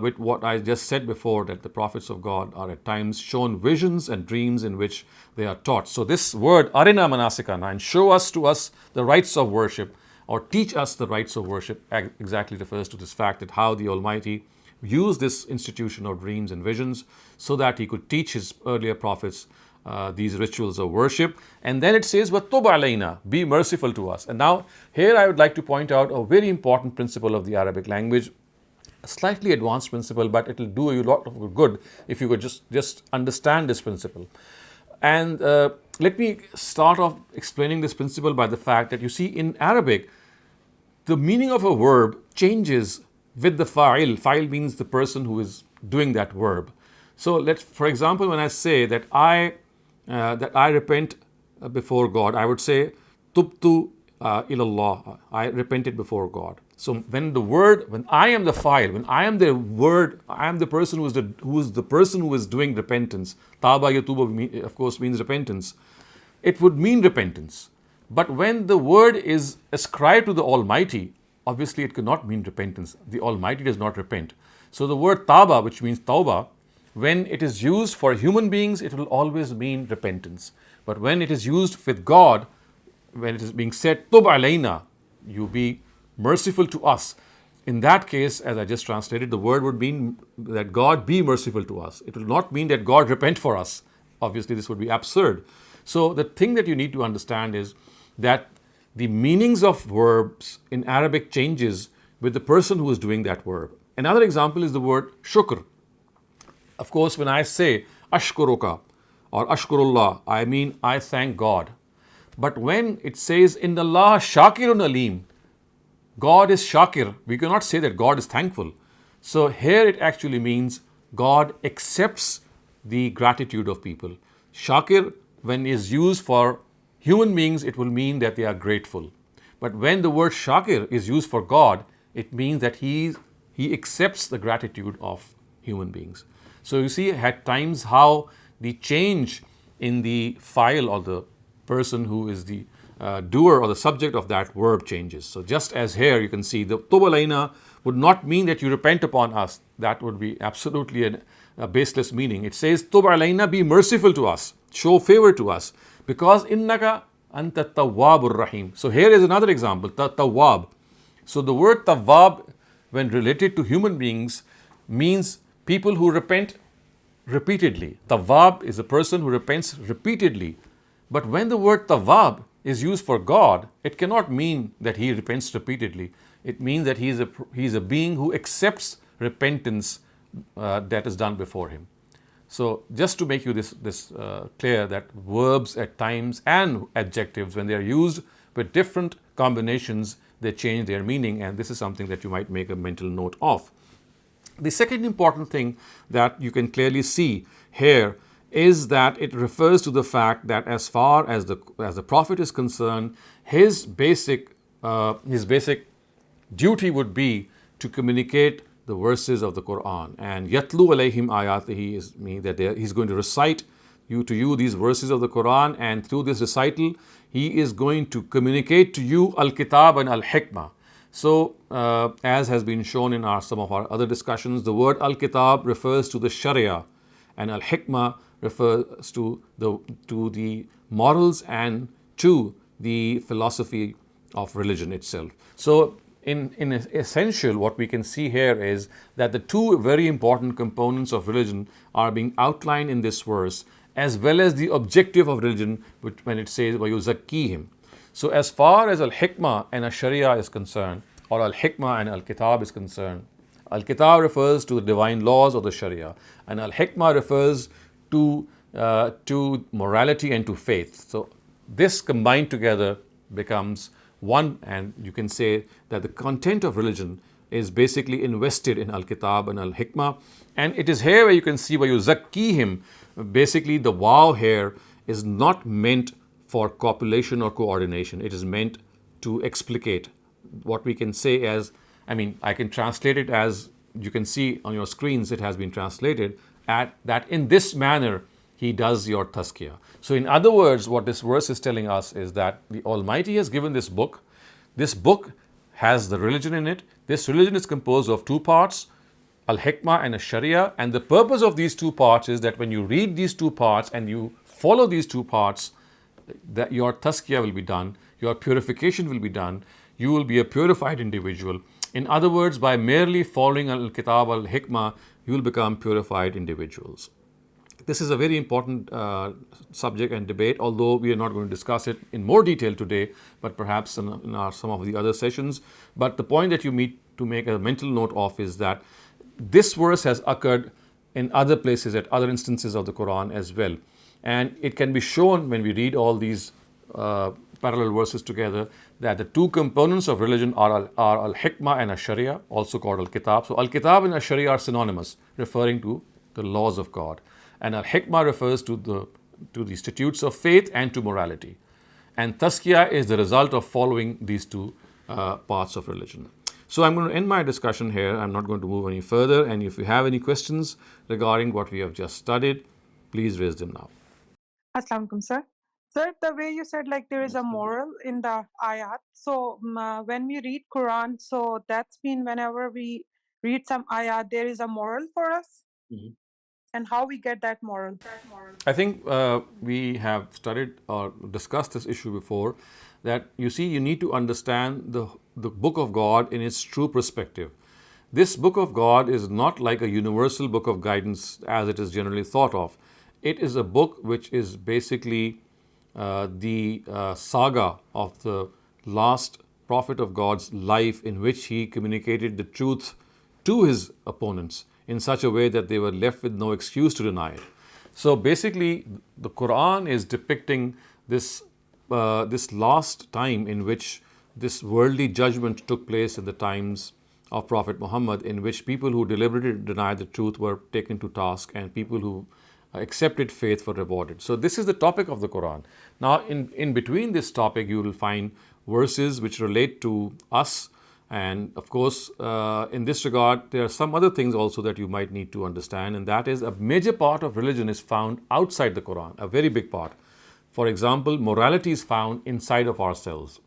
with what I just said before, that the prophets of God are at times shown visions and dreams in which they are taught. So this word arina manasikana, and show us to us the rites of worship, or teach us the rites of worship, exactly refers to this fact that how the Almighty used this institution of dreams and visions so that He could teach His earlier prophets these rituals of worship. And then it says, وَتُبْ عَلَيْنَا, be merciful to us. And now here I would like to point out a very important principle of the Arabic language, a slightly advanced principle, but it will do you a lot of good if you could just understand this principle. And let me start off explaining this principle by the fact that you see in Arabic, the meaning of a verb changes with the fa'il. Fa'il means the person who is doing that verb. So for example, when I say that I repent before God, I would say tubtu ilallah, I repented before God. So when I am the fa'il, when I am the word, I am the person who is the person who is doing repentance. Taba yatuba of course means repentance. It would mean repentance. But when the word is ascribed to the Almighty, obviously it cannot mean repentance. The Almighty does not repent. So the word taba, which means tawbah, when it is used for human beings, it will always mean repentance. But when it is used with God, when it is being said, Tub alayna, you be merciful to us. In that case, as I just translated, the word would mean that God be merciful to us. It will not mean that God repent for us. Obviously, this would be absurd. So the thing that you need to understand is that the meanings of verbs in Arabic changes with the person who is doing that verb. Another example is the word shukr. Of course, when I say ashkuruka or ashkurullah, I mean I thank God. But when it says in Allah shakirun alim, God is shakir, we cannot say that God is thankful. So here it actually means God accepts the gratitude of people. Shakir, when is used for human beings, it will mean that they are grateful. But when the word shakir is used for God, it means that He accepts the gratitude of human beings. So you see at times how the change in the file or the person who is the doer or the subject of that verb changes. So just as here you can see the tubalayna would not mean that you repent upon us. That would be absolutely a baseless meaning. It says tubalayna, be merciful to us, show favor to us, because innaka anta tawwabur rahim. So here is another example, tawwab. So the word tawwab, when related to human beings, means people who repent repeatedly. Tawwab is a person who repents repeatedly. But when the word tawwab is used for God, it cannot mean that he repents repeatedly. It means that he is a being who accepts repentance that is done before him. So just to make you this clear, that verbs at times and adjectives, when they are used with different combinations, they change their meaning, and this is something that you might make a mental note of. The second important thing that you can clearly see here is that it refers to the fact that as far as the Prophet is concerned, his basic duty would be to communicate the verses of the Quran. And yatlu alayhim ayatihi is mean that he's going to recite to you these verses of the Quran, and through this recital he is going to communicate to you al-kitab and al-hikmah. So as has been shown in some of our other discussions, the word al-kitab refers to the sharia, and al-hikmah refers to the morals and to the philosophy of religion itself. So in essential, what we can see here is that the two very important components of religion are being outlined in this verse, as well as the objective of religion when it says وَيُزَكِّيهِمْ. So as far as al-hikmah and al-sharia is concerned, or al-hikmah and al-kitab is concerned, al-kitab refers to the divine laws of the sharia, and al-hikmah refers to morality and to faith. So this combined together becomes one, and you can say that the content of religion is basically invested in al-kitab and al-hikmah. And it is here where you can see وَيُزَكِّيهِمْ. Basically the wow here is not meant for copulation or coordination. It is meant to explicate. What we can say as, I can translate it as, you can see on your screens, it has been translated that in this manner he does your tazkiyah. So in other words, what this verse is telling us is that the Almighty has given this book. This book has the religion in it. This religion is composed of two parts, al-hikmah and al-sharia, and the purpose of these two parts is that when you read these two parts and you follow these two parts, that your tazkiyah will be done, your purification will be done, you will be a purified individual. In other words, by merely following al-kitab, al-hikmah, you will become purified individuals. This is a very important subject and debate, although we are not going to discuss it in more detail today, but perhaps in some of the other sessions. But the point that you need to make a mental note of is that this verse has occurred in other places, at other instances of the Quran as well. And it can be shown when we read all these parallel verses together that the two components of religion are al-hikmah and al-sharia, also called al-kitab. So al-kitab and al-sharia are synonymous, referring to the laws of God. And al-hikmah refers to the statutes of faith and to morality. And tazkiyah is the result of following these two parts of religion. So I'm going to end my discussion here. I'm not going to move any further. And if you have any questions regarding what we have just studied, please raise them now. Assalamu alaikum, sir. Sir, the way you said like there is a moral in the ayat. So when we read Quran, so that's mean whenever we read some ayat, there is a moral for us? Mm-hmm. And how we get that moral? I think we have studied or discussed this issue before, that you see, you need to understand the book of God in its true perspective. This book of God is not like a universal book of guidance as it is generally thought of. It is a book which is basically the saga of the last prophet of God's life, in which he communicated the truth to his opponents in such a way that they were left with no excuse to deny it. So basically, the Quran is depicting this last time in which this worldly judgment took place in the times of Prophet Muhammad, in which people who deliberately denied the truth were taken to task, and people who accepted faith were rewarded. So this is the topic of the Quran. Now, in between this topic, you will find verses which relate to us. And of course, in this regard, there are some other things also that you might need to understand, and that is a major part of religion is found outside the Quran, a very big part. For example, morality is found inside of ourselves.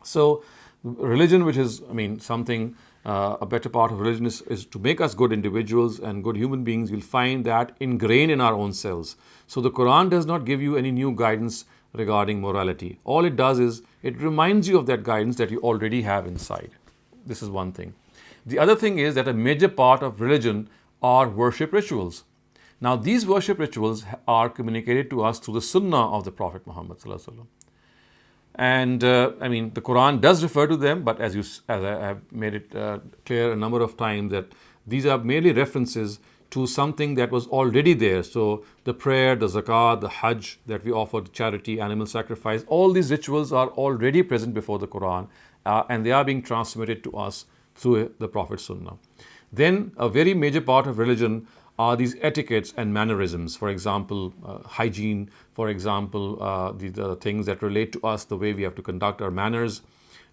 So religion, which is, something, a better part of religion is to make us good individuals and good human beings, you'll find that ingrained in our own selves. So the Quran does not give you any new guidance regarding morality. All it does is, it reminds you of that guidance that you already have inside. This is one thing. The other thing is that a major part of religion are worship rituals. Now, these worship rituals are communicated to us through the Sunnah of the Prophet Muhammad sallallahu alaihi wasallam. And I mean, the Quran does refer to them, but as I have made it clear a number of times, that these are merely references to something that was already there. So the prayer, the zakat, the hajj that we offer, the charity, animal sacrifice, all these rituals are already present before the Quran, and they are being transmitted to us through the Prophet's Sunnah. Then a very major part of religion are these etiquettes and mannerisms. For example, hygiene. For example, the things that relate to us, the way we have to conduct our manners.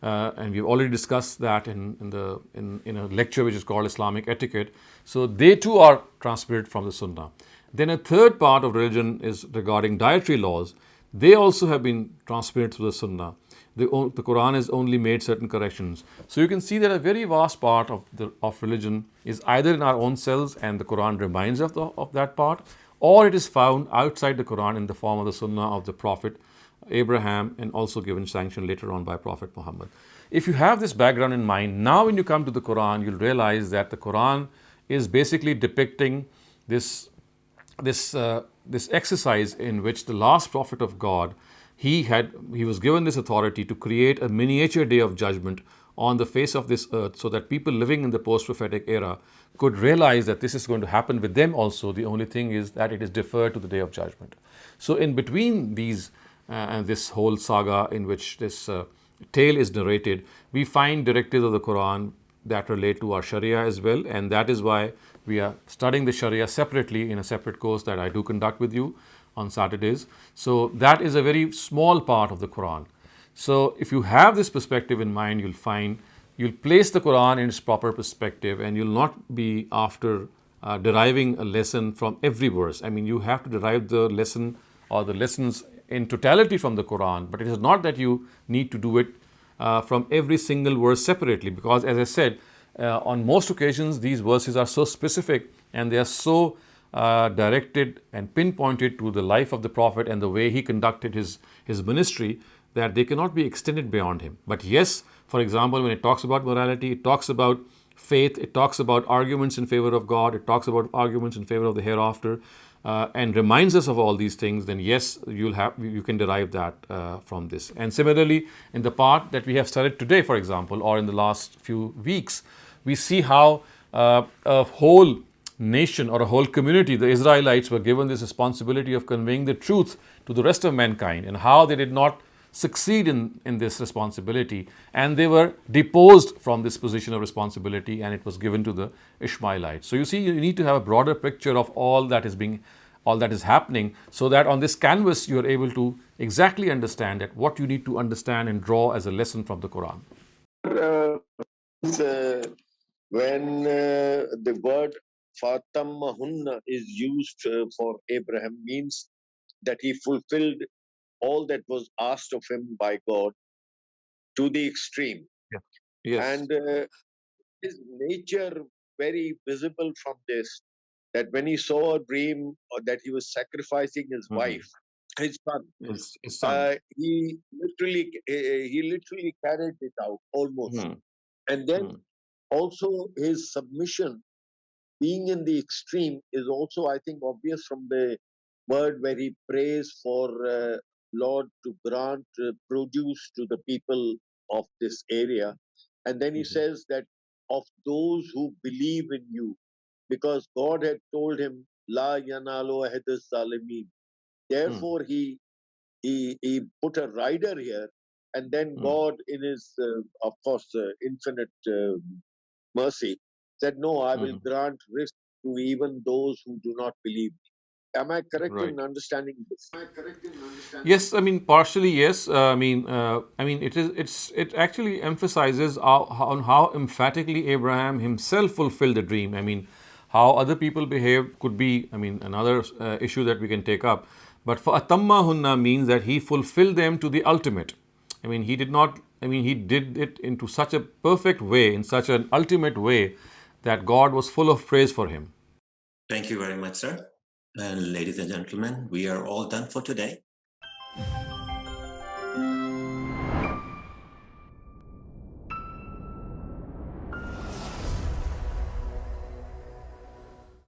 And we've already discussed that in a lecture which is called Islamic etiquette. So they too are transmitted from the Sunnah. Then a third part of religion is regarding dietary laws. They also have been transmitted through the Sunnah. The Quran has only made certain corrections. So you can see that a very vast part of religion is either in our own selves, and the Quran reminds us of that part, or it is found outside the Quran in the form of the Sunnah of the Prophet Abraham, and also given sanction later on by Prophet Muhammad. If you have this background in mind, now when you come to the Quran, you'll realize that the Quran is basically depicting this exercise in which the last prophet of God, he was given this authority to create a miniature day of judgment on the face of this earth, so that people living in the post-prophetic era could realize that this is going to happen with them also. The only thing is that it is deferred to the day of judgment. So in between these and this whole saga in which this tale is narrated, we find directives of the Quran that relate to our Sharia as well, and that is why we are studying the Sharia separately in a separate course that I do conduct with you on Saturdays. So that is a very small part of the Quran. So if you have this perspective in mind, you'll place the Quran in its proper perspective, and you'll not be after deriving a lesson from every verse. I mean, you have to derive the lesson or the lessons in totality from the Quran, but it is not that you need to do it from every single verse separately, because as I said, on most occasions these verses are so specific and they are so directed and pinpointed to the life of the Prophet and the way he conducted his ministry, that they cannot be extended beyond him. But yes, for example, when it talks about morality, it talks about faith, it talks about arguments in favor of God, it talks about arguments in favor of the hereafter, and reminds us of all these things, then yes, you can derive that from this. And similarly, in the part that we have studied today, for example, or in the last few weeks, we see how a whole nation or a whole community, the Israelites, were given this responsibility of conveying the truth to the rest of mankind, and how they did not succeed in this responsibility, and they were deposed from this position of responsibility, and it was given to the Ishmaelites. So you see, you need to have a broader picture of all that is happening, so that on this canvas you are able to exactly understand that what you need to understand and draw as a lesson from the Quran. When the word Fatamahunna is used for Abraham, means that he fulfilled all that was asked of him by God to the extreme. Yeah. Yes. And his nature very visible from this, that when he saw a dream that he was sacrificing his wife, his son, he literally carried it out almost. And then also his submission, being in the extreme, is also, I think, obvious from the word where he prays for Lord to grant produce to the people of this area. And then he says that of those who believe in you, because God had told him, La yanalo ahdas zalimin. Therefore, he put a rider here, and then God, in his, of course, infinite mercy, said, no, I will grant risk to even those who do not believe. Am I correct in understanding this? Yes, I mean partially yes. It actually emphasizes on how emphatically Abraham himself fulfilled the dream. I mean, how other people behave could be, another issue that we can take up. But for atammahunna means that he fulfilled them to the ultimate. He did it into such a perfect way, in such an ultimate way, that God was full of praise for him. Thank you very much, sir. And ladies and gentlemen, we are all done for today.